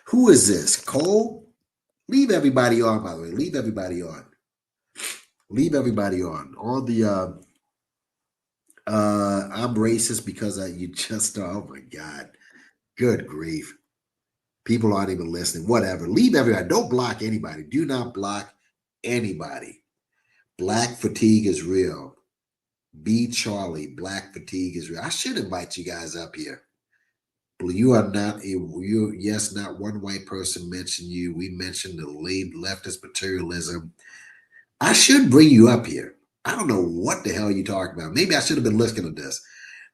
Who is this? Cole? Leave everybody on, by the way. Leave everybody on. Leave everybody on. All the I'm racist because you just, oh my God. Good grief. People aren't even listening. Whatever. Leave everybody. Don't block anybody. Do not block anybody. Black fatigue is real. Be Charlie. Black fatigue is real. I should invite you guys up here. You are not yes, not one white person mentioned you. We mentioned the late leftist materialism. I should bring you up here. I don't know what the hell you're talking about. Maybe I should have been looking at this.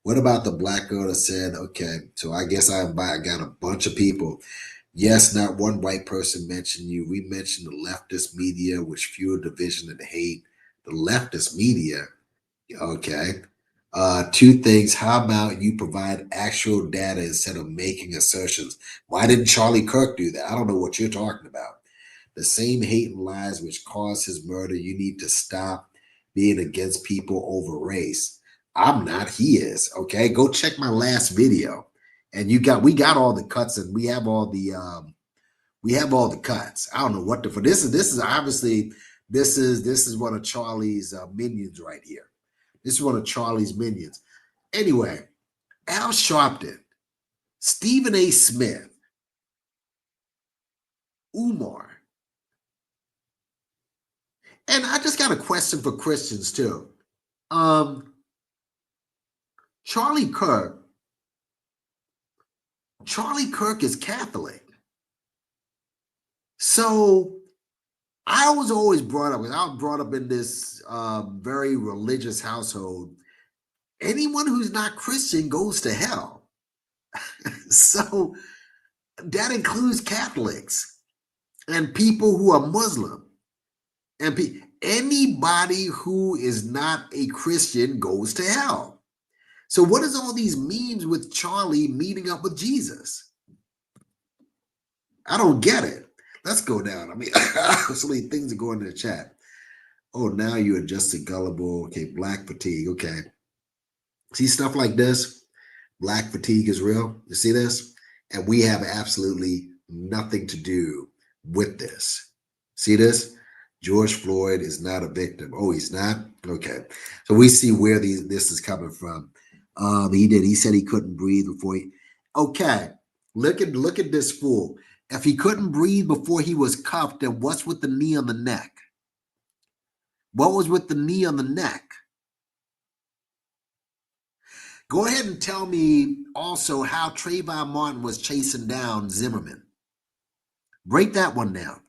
What about the black girl that said, okay, so I guess I got a bunch of people. Yes, not one white person mentioned you. We mentioned the leftist media, which fuel division and hate. The leftist media, okay. Two things. How about you provide actual data instead of making assertions? Why didn't Charlie Kirk do that? I don't know what you're talking about. The same hate and lies which caused his murder. You need to stop being against people over race. I'm not. He is. Okay, go check my last video, and we got all the cuts, and we have all the cuts. I don't know what for this is obviously this is one of Charlie's minions right here. This is one of Charlie's minions. Anyway, Al Sharpton, Stephen A. Smith, Umar. And I just got a question for Christians too. Charlie Kirk is Catholic. So I was always brought up, I was brought up in this very religious household. Anyone who's not Christian goes to hell. So that includes Catholics and people who are Muslim. And anybody who is not a Christian goes to hell. So what is all these memes with Charlie meeting up with Jesus? I don't get it. Let's go down. I mean, obviously things are going in the chat. Oh, now you're just a gullible. Okay, black fatigue. Okay. See stuff like this? Black fatigue is real. You see this? And we have absolutely nothing to do with this. See this? George Floyd is not a victim. Oh, he's not? Okay. So we see where this is coming from. He said he couldn't breathe before he. Okay. Look at this fool. If he couldn't breathe before he was cuffed, then what's with the knee on the neck? What was with the knee on the neck? Go ahead and tell me also how Trayvon Martin was chasing down Zimmerman. Break that one down.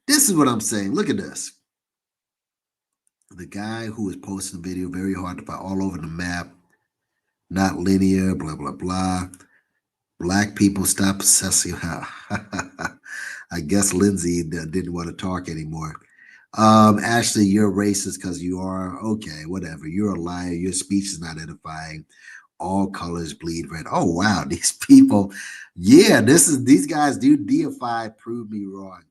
This is what I'm saying. Look at this. The guy who was posting the video, very hard to find, all over the map, not linear, blah, blah, blah. Black people stop obsessing. I guess Lindsay didn't want to talk anymore. Ashley, you're racist because you are. Okay, whatever. You're a liar. Your speech is not edifying. All colors bleed red. Oh, wow. These people. Yeah, these guys do deify, prove me wrong.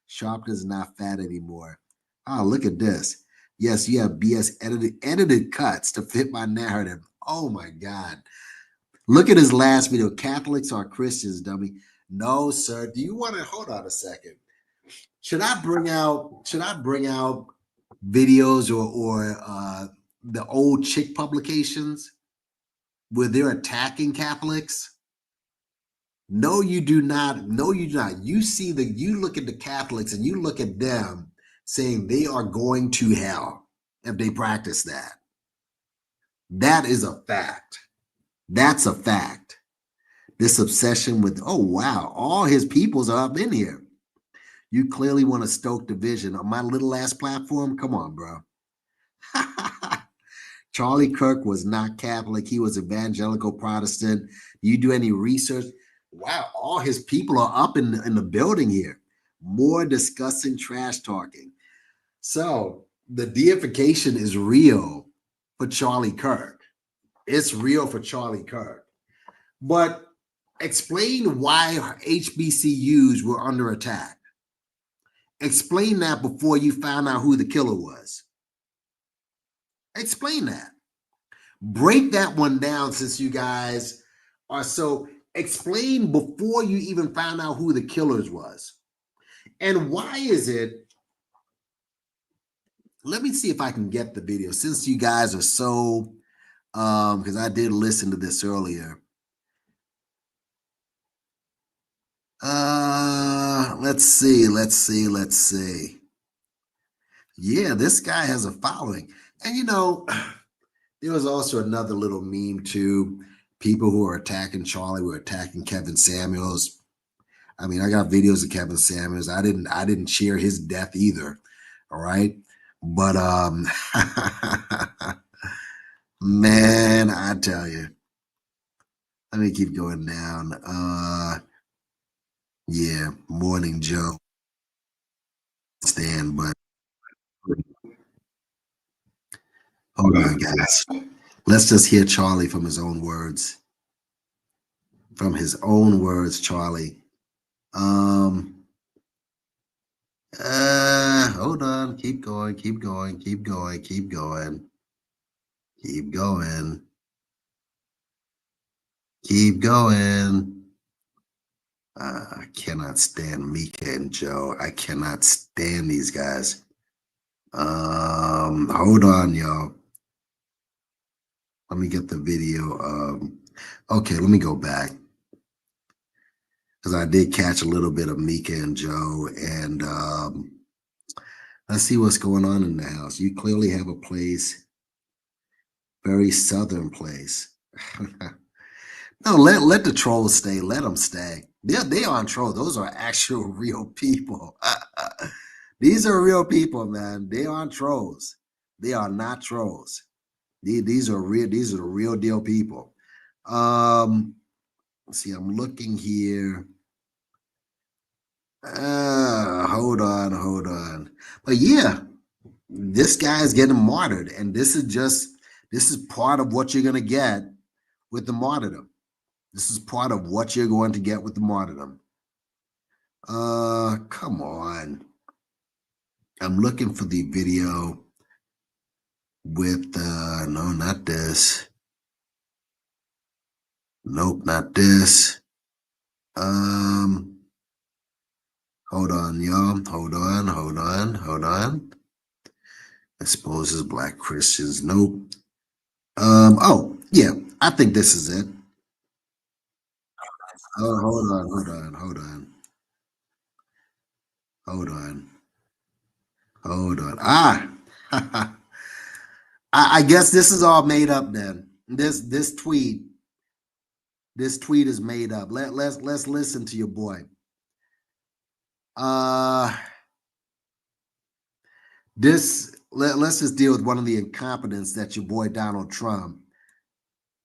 Sharpness is not fat anymore. Oh, look at this. Yes, you have BS edited cuts to fit my narrative. Oh my God. Look at his last video. Catholics are Christians, dummy. No, sir. Do you want to hold on a second? Should I bring out videos or the old chick publications where they're attacking Catholics? No, you do not. No, you do not. You look at the Catholics and you look at them saying they are going to hell if they practice that. That is a fact. That's a fact. This obsession with, oh, wow, all his peoples are up in here. You clearly want to stoke division on my little ass platform. Come on, bro. Charlie Kirk was not Catholic. He was evangelical Protestant. You do any research? Wow, all his people are up in the building here. More discussing, trash talking. So the deification is real for Charlie Kirk. It's real for Charlie Kirk. But explain why HBCUs were under attack. Explain that before you found out who the killer was. Explain that. Break that one down since you guys are so. Explain before you even found out who the killers was. And why is it? Let me see if I can get the video since you guys are so, because I did listen to this earlier. Let's see. Yeah, this guy has a following. And you know, there was also another little meme too. People who are attacking Charlie were attacking Kevin Samuels. I mean, I got videos of Kevin Samuels. I didn't cheer his death either. All right. But man, I tell you. Let me keep going down. Yeah, Morning Joe. Stand, but hold on, guys. Let's just hear Charlie from his own words. From his own words, Charlie. Hold on. Keep going. I cannot stand Mika and Joe. I cannot stand these guys. Hold on, y'all. Let me get the video. Okay, let me go back. Because I did catch a little bit of Mika and Joe. And let's see what's going on in the house. You clearly have a place. Very southern place. No, let the trolls stay. Let them stay. They aren't trolls. Those are actual real people. These are real people, man. They aren't trolls. They are not trolls. These are real. These are the real deal people. Let's see. I'm looking here. Hold on. But yeah, this guy is getting martyred, and this is part of what you're gonna get with the martyrdom. This is part of what you're going to get with the martyrdom. Come on. I'm looking for the video with no, not this. Nope, not this. Hold on, y'all. Hold on. I suppose it's black Christians. Nope. Oh, yeah. I think this is it. Oh, hold on. Ah, I guess this is all made up then. This tweet is made up. Let's listen to your boy. Let's just deal with one of the incompetence that your boy Donald Trump,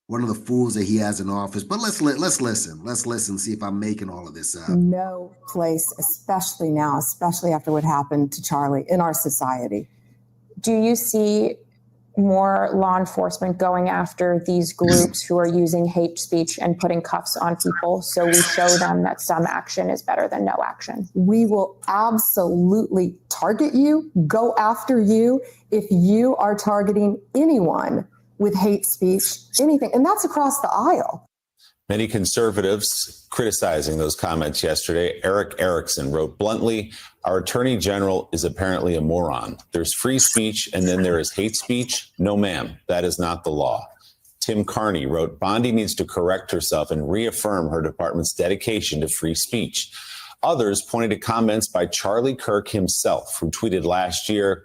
one of the fools that he has in office. But let's listen. Let's listen. See if I'm making all of this up. No place, especially now, especially after what happened to Charlie in our society. Do you see more law enforcement going after these groups who are using hate speech and putting cuffs on people so we show them that some action is better than no action? We will absolutely target you, go after you if you are targeting anyone with hate speech, anything. And that's across the aisle. Many conservatives criticizing those comments yesterday. Eric Erickson wrote bluntly, "Our attorney general is apparently a moron. There's free speech and then there is hate speech. No, ma'am, that is not the law." Tim Carney wrote, "Bondi needs to correct herself and reaffirm her department's dedication to free speech." Others pointed to comments by Charlie Kirk himself, who tweeted last year,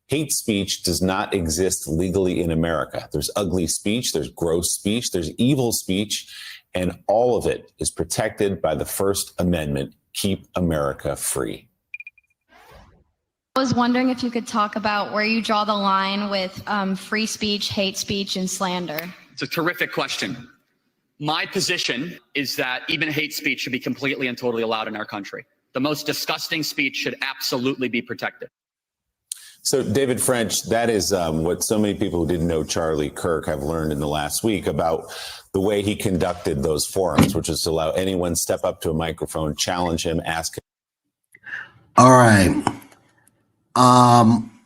"Hate speech does not exist legally in America. There's ugly speech, there's gross speech, there's evil speech, and all of it is protected by the First Amendment. Keep America free." I was wondering if you could talk about where you draw the line with free speech, hate speech, and slander. It's a terrific question. My position is that even hate speech should be completely and totally allowed in our country. The most disgusting speech should absolutely be protected. So, David French, that is what so many people who didn't know Charlie Kirk have learned in the last week about the way he conducted those forums, which is to allow anyone step up to a microphone, challenge him, ask him. All right.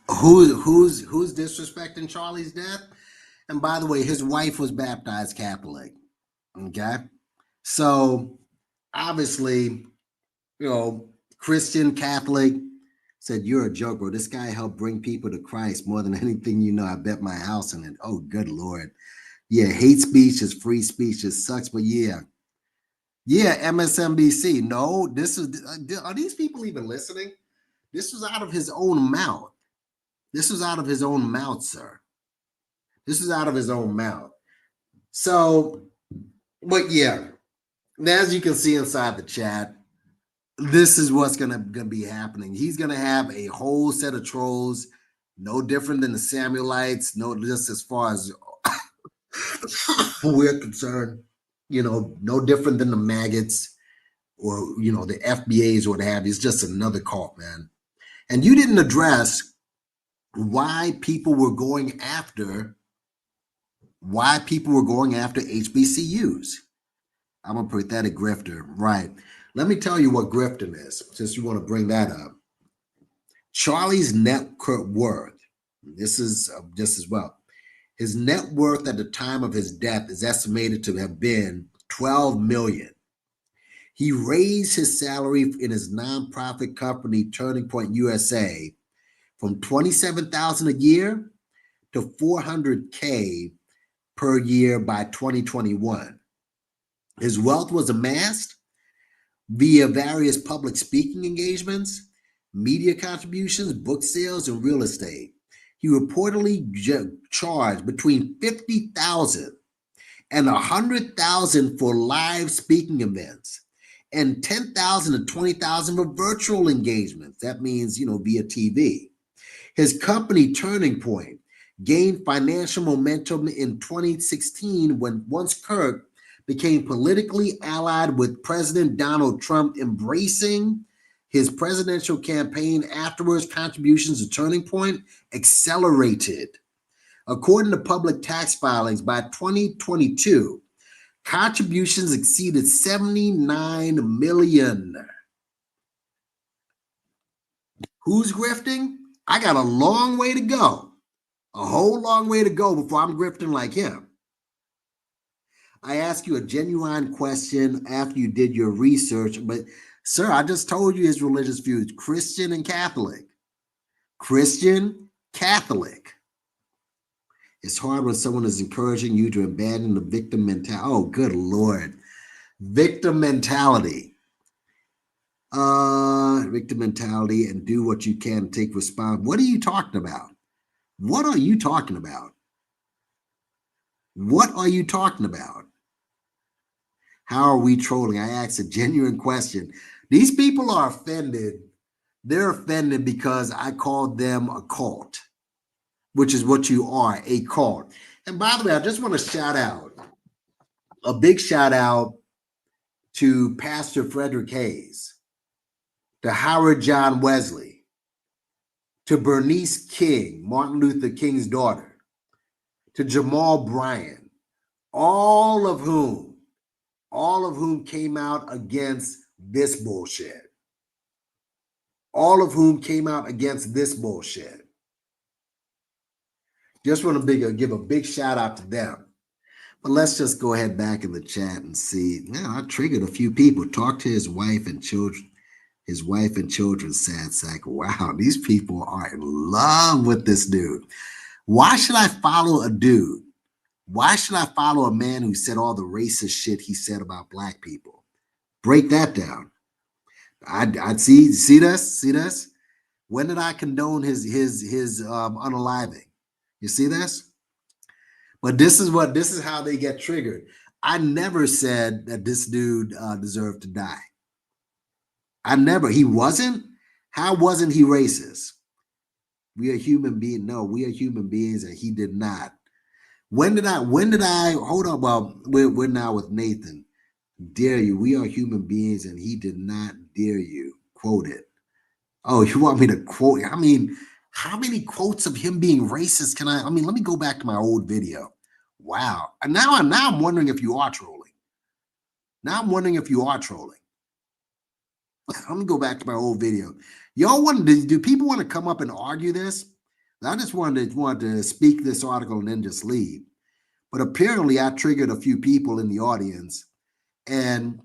Who's disrespecting Charlie's death? And by the way, his wife was baptized Catholic. Okay. So obviously, Christian Catholic said, "You're a joke, bro. This guy helped bring people to Christ more than anything you know. I bet my house on it." Oh, good Lord. Yeah, hate speech is free speech. It sucks, but yeah, MSNBC. No, are these people even listening? This was out of his own mouth. This was out of his own mouth, sir. This is out of his own mouth. So, but yeah, as you can see inside the chat, this is what's gonna be happening. He's gonna have a whole set of trolls, no different than the Samuelites, no, just as far as we're concerned, no different than the maggots or the FBAs or what have you. It's just another cult, man. And you didn't address why people were going after HBCUs. I'm a pathetic grifter, right? Let me tell you what grifting is, since you want to bring that up. Charlie's net worth, this is just as well. His net worth at the time of his death is estimated to have been $12 million. He raised his salary in his nonprofit company, Turning Point USA, from $27,000 a year to $400K per year by 2021. His wealth was amassed via various public speaking engagements, media contributions, book sales, and real estate. He reportedly charged between $50,000 and $100,000 for live speaking events, and $10,000 to $20,000 for virtual engagements. That means, via TV. His company, Turning Point, gained financial momentum in 2016 once Kirk became politically allied with President Donald Trump, embracing his presidential campaign. Afterwards, contributions to Turning Point accelerated. According to public tax filings, by 2022, contributions exceeded $79 million. Who's grifting? I got a long way to go. A whole long way to go before I'm grifting like him. I ask you a genuine question after you did your research, but Sir, I just told you his religious views, Christian and Catholic. Christian, Catholic. It's hard when someone is encouraging you to abandon the victim mentality. Oh, good Lord. Victim mentality. Victim mentality and do what you can to take response. What are you talking about? What are you talking about? What are you talking about? How are we trolling? I asked a genuine question. These people are offended. They're offended because I called them a cult, which is what you are, a cult. And by the way, I just want to shout out, a big shout out to Pastor Frederick Hayes, to Howard John Wesley, to Bernice King, Martin Luther King's daughter, to Jamal Bryant, all of whom came out against this bullshit. All of whom came out against this bullshit. Just want to give a big shout out to them. But let's just go ahead back in the chat and see. Man, I triggered a few people. Talk to his wife and children. His wife and children, sad sack. Wow, these people are in love with this dude. Why should I follow a dude? Why should I follow a man who said all the racist shit he said about black people? Break that down. I'd see this? When did I condone his unaliving? You see this? But this is how they get triggered. I never said that this dude deserved to die. He wasn't. How wasn't he racist? We are human beings. No, we are human beings, and he did not. When did I hold on? Well, we're now with Nathan. Dare you? We are human beings, and he did not dare you. Quote it. Oh, you want me to quote? I mean, how many quotes of him being racist can I mean, let me go back to my old video. Wow. And now I'm wondering if you are trolling. Let me go back to my old video. Y'all do people want to come up and argue this? I just wanted to speak this article and then just leave. But apparently I triggered a few people in the audience, and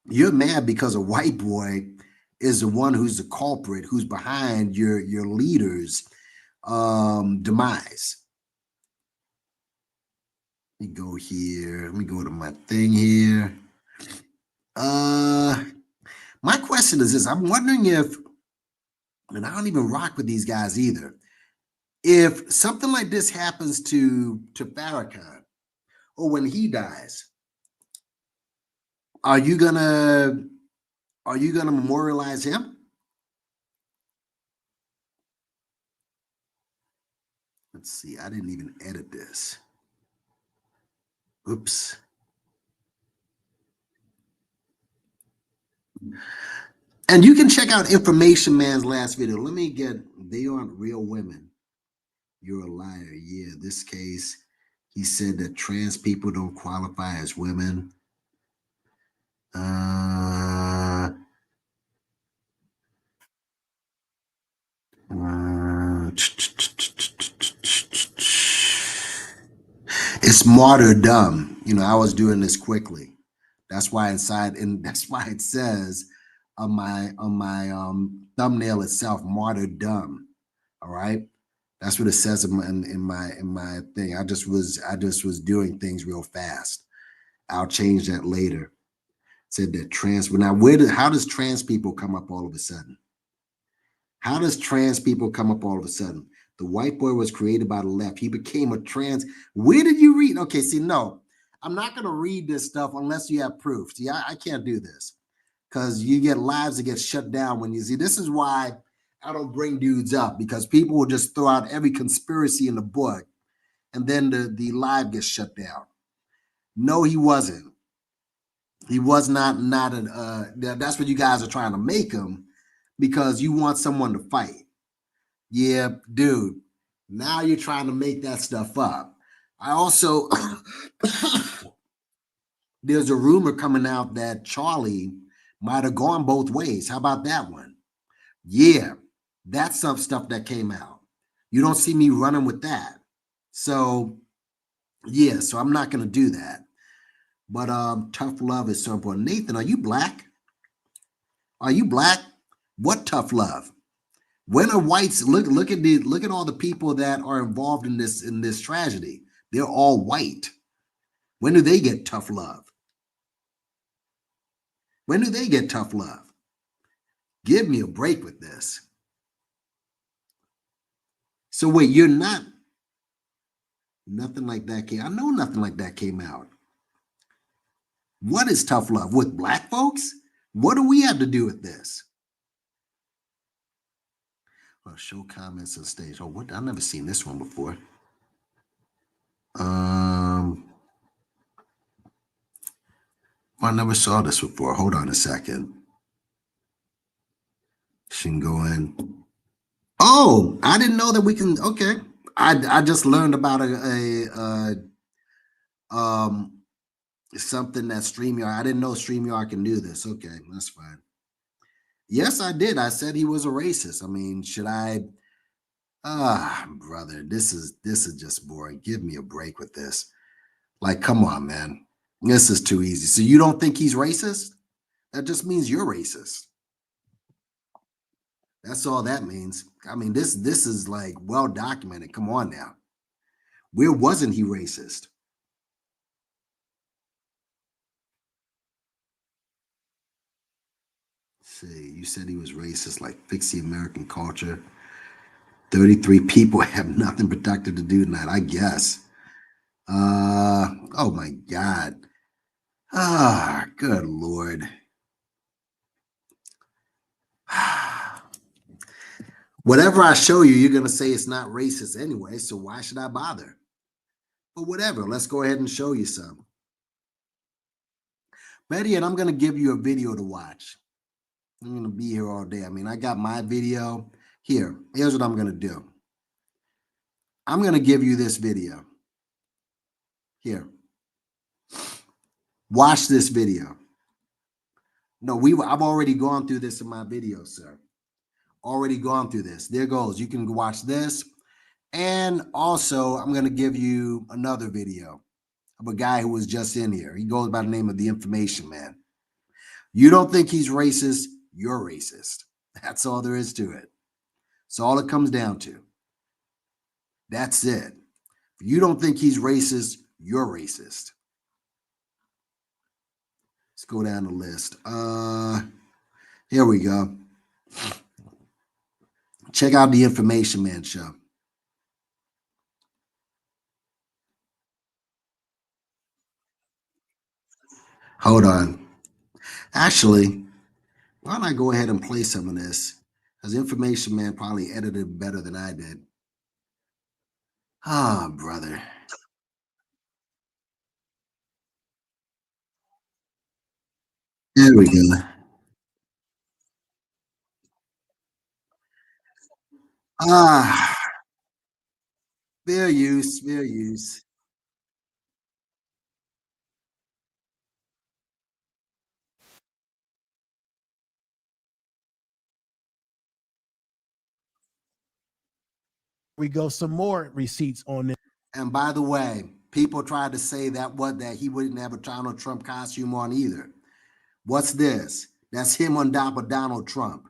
you're mad because a white boy is the one who's the culprit, who's behind your leader's demise. Let me go here. Let me go to my thing here. My question is this. I'm wondering if, and I don't even rock with these guys either, if something like this happens to Farrakhan, or when he dies, are you gonna memorialize him? Let's see. I didn't even edit this. Oops. And you can check out Information Man's last video. Let me get, they aren't real women. You're a liar. Yeah, this case, he said that trans people don't qualify as women. It's martyrdom. You know, I was doing this quickly. That's why that's why it says on my thumbnail itself, martyrdom. All right. That's what it says in my thing. I just was doing things real fast. I'll change that later. Said that trans. Now, how does trans people come up all of a sudden? How does trans people come up all of a sudden? The white boy was created by the left. He became a trans. Where did you read? Okay, see, no, I'm not going to read this stuff unless you have proof. See, I can't do this because you get lives that get shut down when you see. This is why I don't bring dudes up, because people will just throw out every conspiracy in the book and then the live gets shut down. No, he wasn't. He was not that's what you guys are trying to make him, because you want someone to fight. Yeah, dude, now you're trying to make that stuff up. I also, there's a rumor coming out that Charlie might have gone both ways. How about that one? Yeah, that's some stuff that came out. You don't see me running with that. So, yeah, so I'm not going to do that. But tough love is so important. Nathan, are you black? Are you black? What tough love? When are whites look at all the people that are involved in this tragedy? They're all white. When do they get tough love? When do they get tough love? Give me a break with this. So wait, you're not nothing like that came. I know nothing like that came out. What is tough love with black folks? What do we have to do with this? Well, show comments on stage. Oh, what? I've never seen this one before. I never saw this before. Hold on a second. She can go in. Oh, I didn't know that we can. Okay, I just learned about something that StreamYard. I didn't know StreamYard can do this. Okay, that's fine. Yes, I did. I said he was a racist. I mean, should I? Brother, this is just boring. Give me a break with this. Like, come on, man. This is too easy. So you don't think he's racist? That just means you're racist. That's all that means. I mean, this is like well documented. Come on now. Where wasn't he racist? Let's see, you said he was racist, like fix the American culture. 33 people have nothing productive to do tonight, I guess. Oh my God. Good Lord. Whatever I show you, you're going to say it's not racist anyway, so why should I bother? But whatever, let's go ahead and show you some. Betty, and I'm going to give you a video to watch. I'm going to be here all day. I mean, I got my video here. Here's what I'm going to do. I'm going to give you this video. Here. Watch this video. No, I've already gone through this in my video, sir. Already gone through this. There goes. You can watch this. And also, I'm going to give you another video of a guy who was just in here. He goes by the name of the Information Man. You don't think he's racist, you're racist. That's all there is to it. That's all it comes down to. That's it. If you don't think he's racist, you're racist. Let's go down the list. Here we go. Check out the Information Man show. Hold on. Actually, why don't I go ahead and play some of this? Because Information Man probably edited better than I did. Ah, brother. There we go. Fair use, fair use. We go some more receipts on this. And by the way, people tried to say that he wouldn't have a Donald Trump costume on either. What's this? That's him on top of Donald Trump.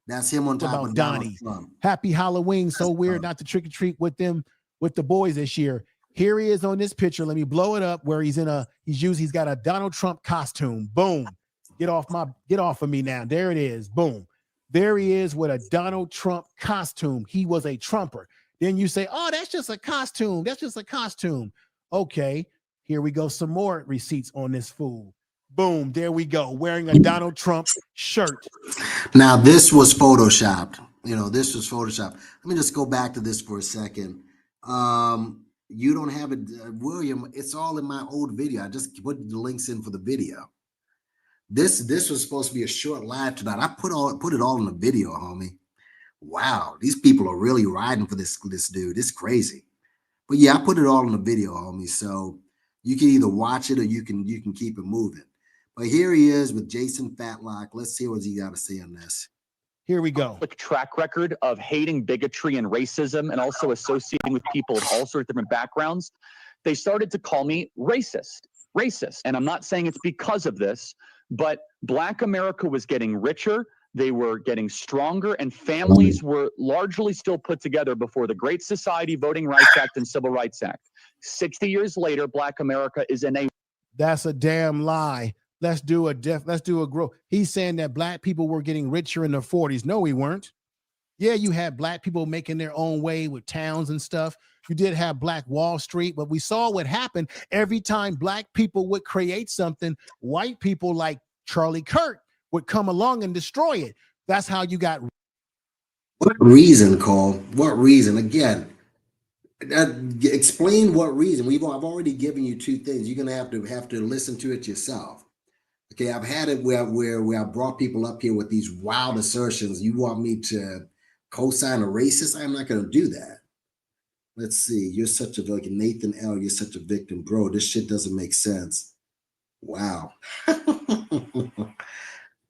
That's him on top of Donald Trump. Happy Halloween. So weird not to trick or treat with them, with the boys this year. Here he is on this picture. Let me blow it up where he's got a Donald Trump costume. Boom. Get off of me now. There it is. Boom. There he is with a Donald Trump costume. He was a Trumper. Then you say, oh, that's just a costume. That's just a costume. Okay, here we go. Some more receipts on this fool. Boom, there we go. Wearing a Donald Trump shirt. Now, this was Photoshopped. This was Photoshopped. Let me just go back to this for a second. You don't have it, William. It's all in my old video. I just put the links in for the video. This was supposed to be a short live tonight. I put it all in the video, homie. Wow, these people are really riding for this dude. It's crazy. But yeah, I put it all in the video, homie. So you can either watch it or you can keep it moving. But here he is with Jason Fatlock. Let's see what he got to say on this. Here we go. Quick track record of hating bigotry and racism and also associating with people of all sorts of different backgrounds. They started to call me racist. And I'm not saying it's because of this, but Black America was getting richer. They were getting stronger, and families were largely still put together before the Great Society, Voting Rights Act, and Civil Rights Act. 60 years later, Black America is in a... That's a damn lie. Let's do a growth. He's saying that Black people were getting richer in the 40s. No, we weren't. Yeah, you had Black people making their own way with towns and stuff. You did have Black Wall Street, but we saw what happened every time Black people would create something. White people like Charlie Kirk would come along and destroy it. That's how you got. What reason, Cole? What reason? Again, explain what reason. I've already given you two things. You're gonna have to listen to it yourself. Okay, I've had it where I brought people up here with these wild assertions. You want me to co-sign a racist? I'm not gonna do that. Let's see. You're such a like Nathan L. You're such a victim, bro. This shit doesn't make sense. Wow.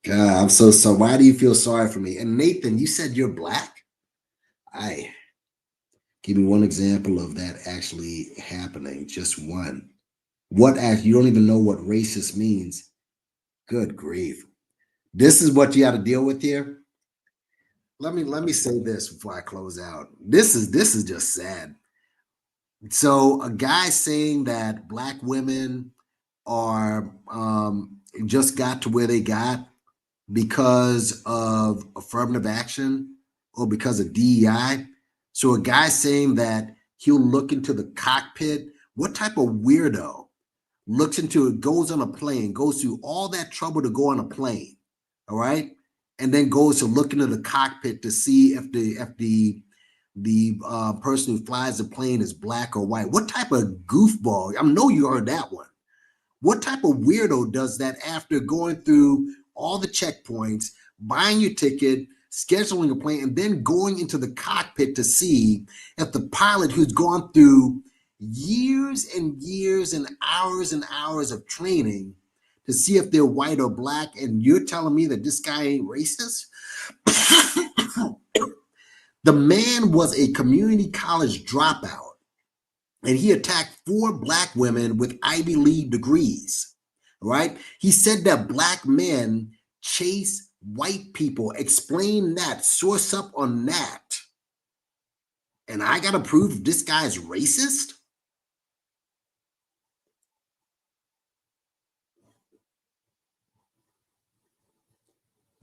God, I'm so sorry. Why do you feel sorry for me? And Nathan, you said you're Black? Give me one example of that actually happening. Just one. You don't even know what racist means. Good grief. This is what you got to deal with here. Let me say this before I close out. This is just sad. So a guy saying that Black women are just got to where they got because of affirmative action or because of DEI. So a guy saying that he'll look into the cockpit. What type of weirdo looks into it, goes on a plane, goes through all that trouble to go on a plane, all right? And then goes to look into the cockpit to see if the person who flies the plane is Black or white. What type of goofball? I know you heard that one. What type of weirdo does that after going through all the checkpoints, buying your ticket, scheduling a plane, and then going into the cockpit to see if the pilot who's gone through years and years and hours of training to see if they're white or Black, and you're telling me that this guy ain't racist? The man was a community college dropout, and he attacked 4 Black women with Ivy League degrees, right? He said that Black men chase white people. Explain that. Source up on that. And I got to prove this guy's racist?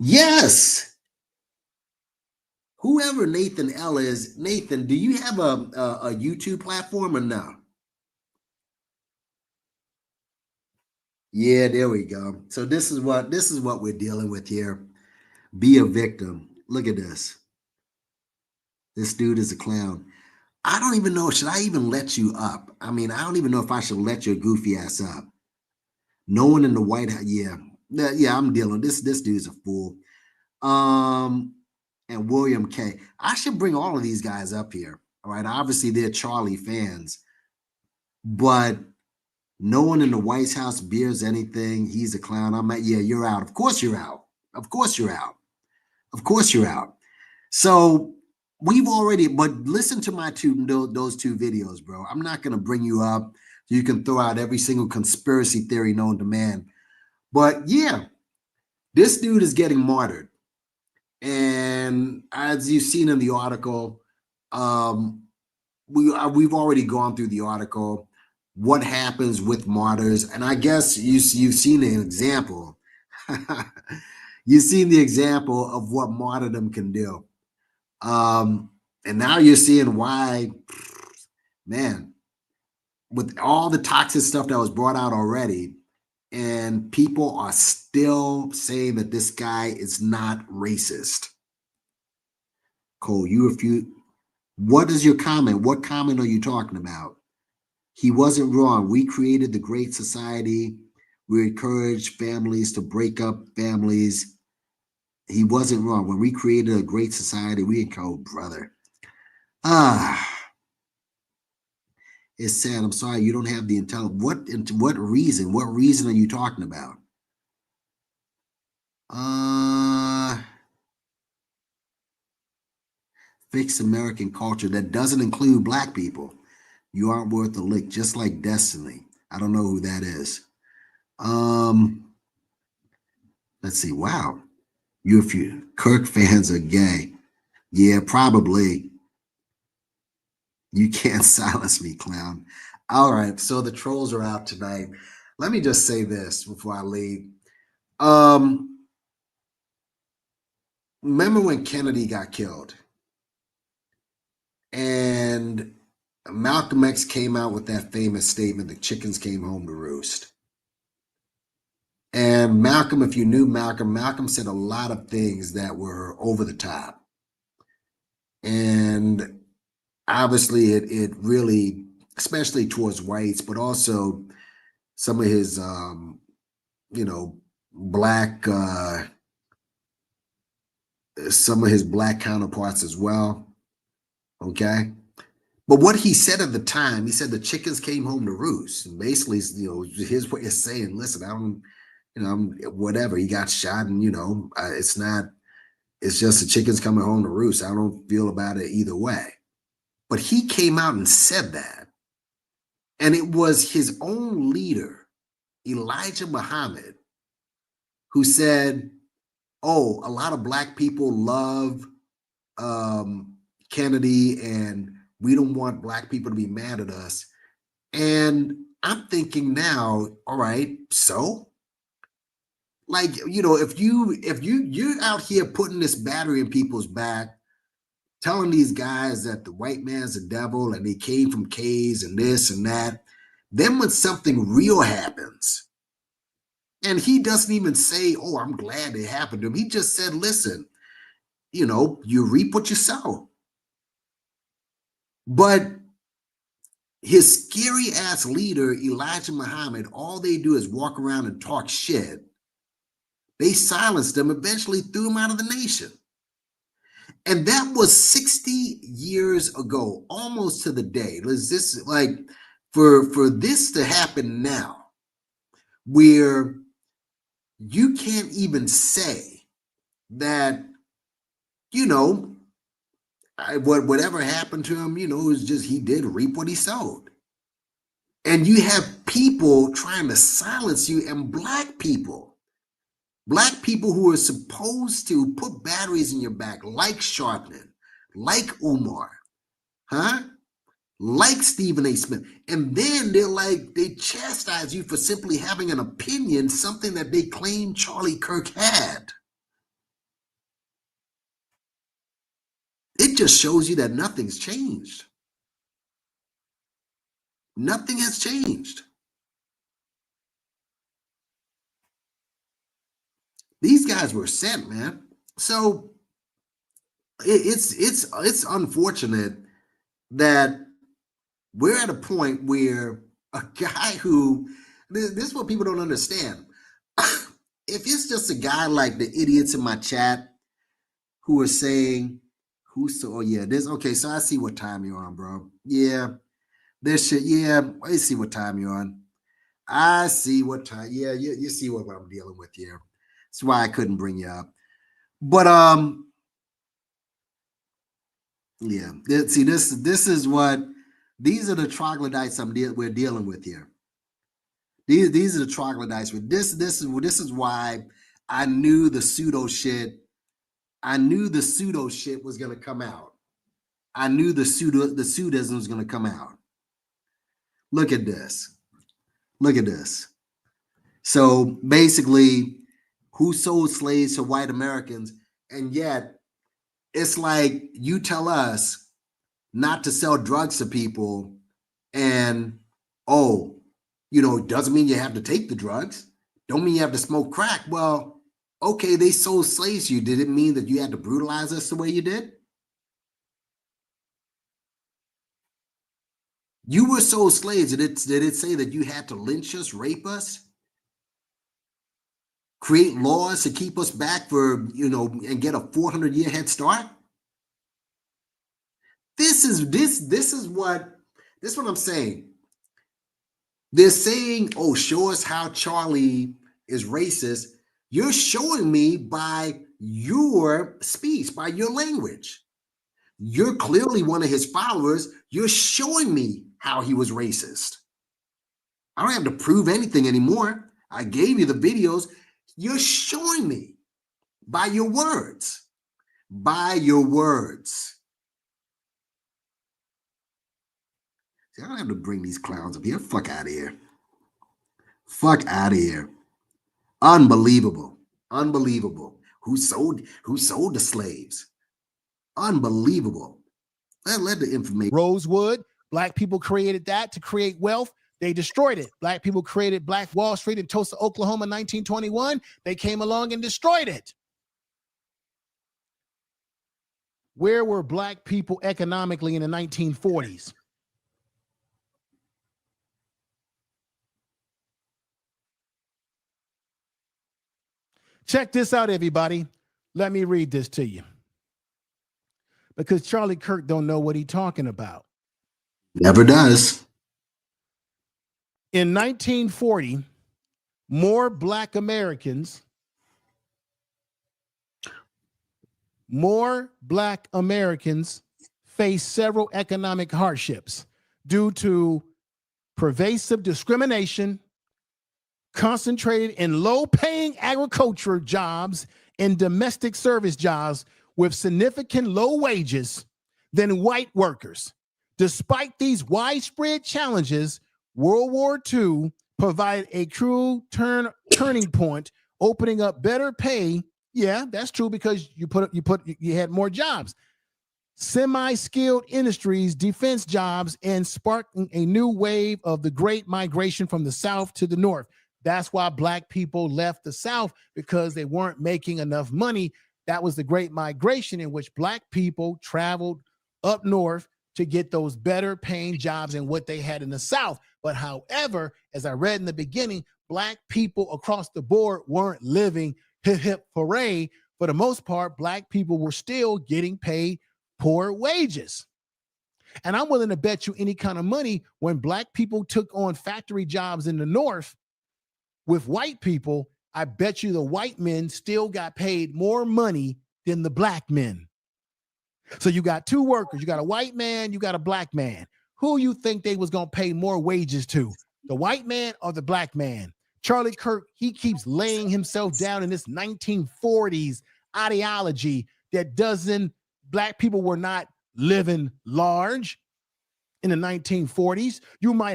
Yes. Whoever Nathan L is, Nathan, do you have a YouTube platform or no? Yeah, there we go. So this is what we're dealing with here. Be a victim. Look at this. This dude is a clown. I don't even know. Should I even let you up? I mean, I don't even know if I should let your goofy ass up. No one in the White House. Yeah, I'm dealing. This dude's a fool. And William K. I should bring all of these guys up here. All right. Obviously, they're Charlie fans, but no one in the White House bears anything. He's a clown. I'm like, yeah, you're out. Of course you're out. Of course you're out. Of course you're out. So we've already, but listen to those two videos, bro. I'm not going to bring you up. You can throw out every single conspiracy theory known to man. But yeah, this dude is getting martyred. And as you've seen in the article, we've already gone through the article, what happens with martyrs. And I guess you've seen an example. You've seen the example of what martyrdom can do. And now you're seeing why, man, with all the toxic stuff that was brought out already, and people are still saying that this guy is not racist. Cole, you refuse. What is your comment? What comment are you talking about? He wasn't wrong. We created the Great Society. We encouraged families to break up families. He wasn't wrong. When we created a Great Society, we encouraged, brother. It's sad. I'm sorry you don't have the intelligence. What reason? What reason are you talking about? Fix American culture that doesn't include Black people. You aren't worth a lick, just like Destiny. I don't know who that is. Let's see. Wow. If you Kirk fans are gay. Yeah, probably. You can't silence me, clown. All right. So the trolls are out tonight. Let me just say this before I leave. Remember when Kennedy got killed? And Malcolm X came out with that famous statement, the chickens came home to roost. And Malcolm, if you knew Malcolm, Malcolm said a lot of things that were over the top. And obviously it really, especially towards whites, but also some of his, black, some of his black counterparts as well. Okay. But what he said at the time, he said the chickens came home to roost. And basically, his way of saying, listen, whatever, he got shot and, it's just the chickens coming home to roost. I don't feel about it either way. But he came out and said that. And it was his own leader, Elijah Muhammad, who said, oh, a lot of black people love Kennedy and we don't want black people to be mad at us. And I'm thinking now, all right, so like, if you're out here putting this battery in people's back, telling these guys that the white man's the devil and they came from caves and this and that, then when something real happens, and he doesn't even say, oh, I'm glad it happened to him. He just said, listen, you reap what you sow. But his scary ass leader, Elijah Muhammad, all they do is walk around and talk shit. They silenced him, eventually threw him out of the nation. And that was 60 years ago, almost to the day. This like for this to happen now, where you can't even say that, whatever happened to him, it was just he did reap what he sowed. And you have people trying to silence you, and black people who are supposed to put batteries in your back, like Sharpton, like Umar, like Stephen A. Smith. And then they chastise you for simply having an opinion, something that they claim Charlie Kirk had. It just shows you that nothing's changed. Nothing has changed. These guys were sent, man. So it's unfortunate that we're at a point where a guy who, this is what people don't understand. If it's just a guy like the idiots in my chat who are saying, okay, so I see what time you're on, bro. Yeah, this shit, yeah, I see what time you're on. I see what time, yeah, you see what I'm dealing with here. That's why I couldn't bring you up. But yeah, see, this is what, these are the troglodytes we're dealing with here. These are the troglodytes. This is why I knew the pseudo shit. I knew the pseudo shit was gonna come out. I knew the pseudism was gonna come out. Look at this. Look at this. So basically, who sold slaves to white Americans? And yet, it's like you tell us not to sell drugs to people, and it doesn't mean you have to take the drugs. Don't mean you have to smoke crack. Well, okay, they sold slaves to you. Did it mean that you had to brutalize us the way you did? You were sold slaves. Did it say that you had to lynch us, rape us, create laws to keep us back for, and get a 400-year head start? This is what I'm saying. They're saying, oh, show us how Charlie is racist. You're showing me by your speech, by your language. You're clearly one of his followers. You're showing me how he was racist. I don't have to prove anything anymore. I gave you the videos. You're showing me by your words. By your words. See, I don't have to bring these clowns up here. Fuck out of here. Fuck out of here. Unbelievable. Unbelievable. Who sold the slaves? Unbelievable. That led to information. Rosewood, black people created that to create wealth. They destroyed it. Black people created Black Wall Street in Tulsa, Oklahoma in 1921. They came along and destroyed it. Where were black people economically in the 1940s? Check this out, everybody. Let me read this to you. Because Charlie Kirk don't know what he's talking about. Never does. In 1940, more black Americans faced several economic hardships due to pervasive discrimination, concentrated in low-paying agriculture jobs and domestic service jobs with significant low wages than white workers. Despite these widespread challenges, World War II provided a true turning point, opening up better pay. Yeah, that's true, because you had more jobs, semi-skilled industries, defense jobs, and sparking a new wave of the Great Migration from the South to the North. That's why black people left the South, because they weren't making enough money. That was the Great Migration, in which black people traveled up north to get those better paying jobs than what they had in the South. But however, as I read in the beginning, black people across the board weren't living hip hip hooray. For the most part, black people were still getting paid poor wages. And I'm willing to bet you any kind of money, when black people took on factory jobs in the North with white people, I bet you the white men still got paid more money than the black men. So you got two workers. You got a white man, you got a black man. Who you think they was going to pay more wages to? The white man or the black man? Charlie Kirk, he keeps laying himself down in this 1940s ideology that black people were not living large in the 1940s. You may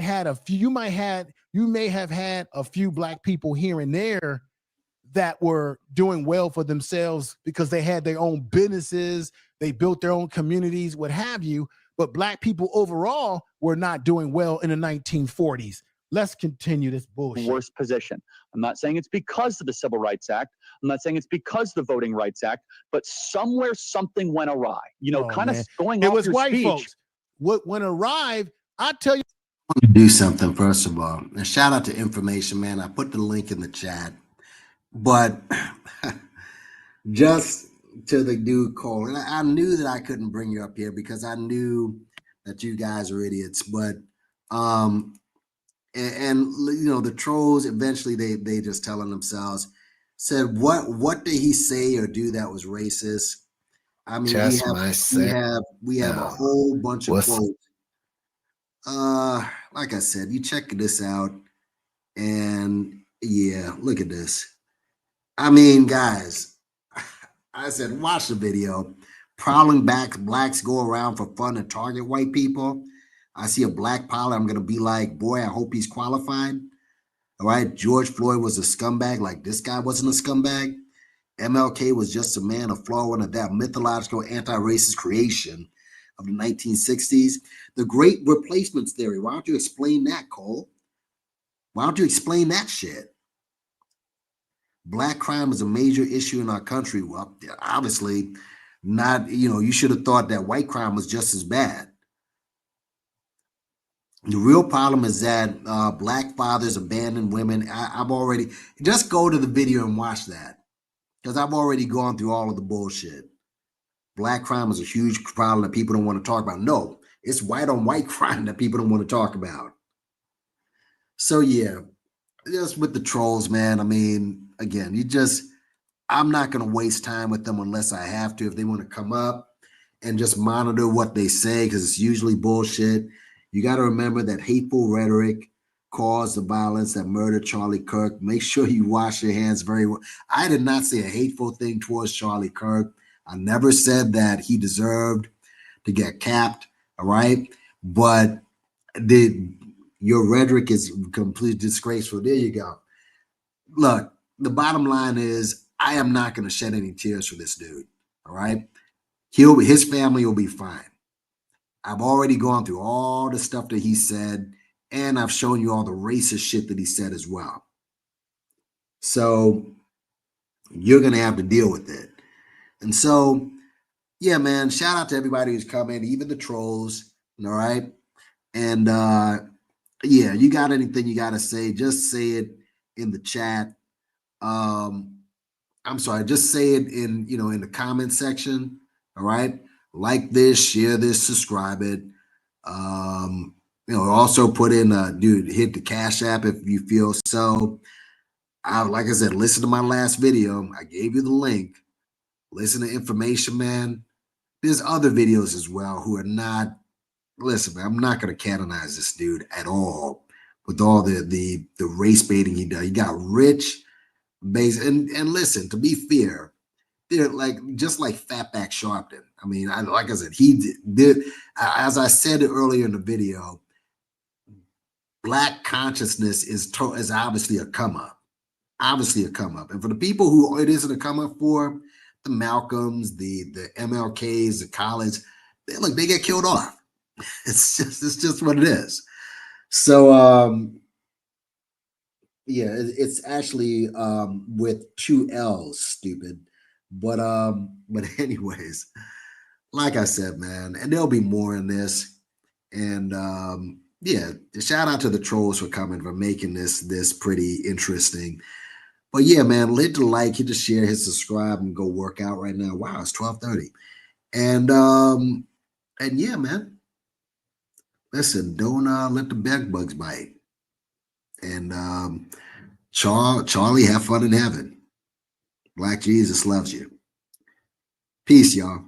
have had a few black people here and there that were doing well for themselves because they had their own businesses, they built their own communities, what have you. But black people overall were not doing well in the 1940s. Let's continue this bullshit. Worst position. I'm not saying it's because of the Civil Rights Act. I'm not saying it's because of the Voting Rights Act, but somewhere something went awry. Going it off was your white speech. Folks. What went awry, I tell you. I want to do something, first of all. And shout out to Information Man. I put the link in the chat. But just to the dude calling, I knew that I couldn't bring you up here because I knew that you guys are idiots. But and the trolls eventually they just telling themselves, said what did he say or do that was racist? I mean, we have a whole bunch of quotes. Like I said, you check this out, and yeah, look at this. I mean, guys, I said, watch the video. Prowling blacks go around for fun and target white people. I see a black pilot, I'm going to be like, boy, I hope he's qualified. All right, George Floyd was a scumbag, like this guy wasn't a scumbag. MLK was just a man of flaw and that mythological anti-racist creation of the 1960s. The great replacements theory. Why don't you explain that, Cole? Why don't you explain that shit? Black crime is a major issue in our country. Well, obviously not, you should have thought that white crime was just as bad. The real problem is that black fathers abandon women. I've already, just go to the video and watch that, because I've already gone through all of the bullshit. Black crime is a huge problem that people don't want to talk about. No, it's white on white crime that people don't want to talk about. So yeah, just with the trolls, man. I mean, again, I'm not going to waste time with them unless I have to. If they want to come up and just monitor what they say, because it's usually bullshit. You got to remember that hateful rhetoric caused the violence that murdered Charlie Kirk. Make sure you wash your hands very well. I did not say a hateful thing towards Charlie Kirk. I never said that he deserved to get capped, all right? But your rhetoric is completely disgraceful. There you go. Look, the bottom line is I am not going to shed any tears for this dude, all right? His family will be fine. I've already gone through all the stuff that he said, and I've shown you all the racist shit that he said as well. So you're going to have to deal with it. And so, yeah, man, shout out to everybody who's coming, even the trolls, all right? And yeah, you got anything you got to say, just say it in the chat. I'm sorry, just say it in, in the comment section, all right? Like this, share this, subscribe it. Also put in, dude, hit the Cash App if you feel so. Like I said, listen to my last video. I gave you the link. Listen to Information Man. There's other videos as well who are not, listen, man, I'm not going to canonize this dude at all with all the race baiting he does. He got rich, and listen, to be fair, they're just like Fatback Sharpton. I mean, like I said, he did, as I said earlier in the video, Black consciousness is obviously a come up. Obviously a come up. And for the people who it isn't a come up for, the Malcolms, the MLKs, the college, they get killed off. It's just what it is. So yeah, it's actually with 2 L's, stupid. But anyways, like I said, man, and there'll be more in this. And yeah, shout out to the trolls for coming, for making this pretty interesting. But yeah, man, hit the like, hit the share, hit subscribe, and go work out right now. Wow, it's 12:30. And yeah, man. Listen, don't let the bed bugs bite. And Charlie, have fun in heaven. Black Jesus loves you. Peace, y'all.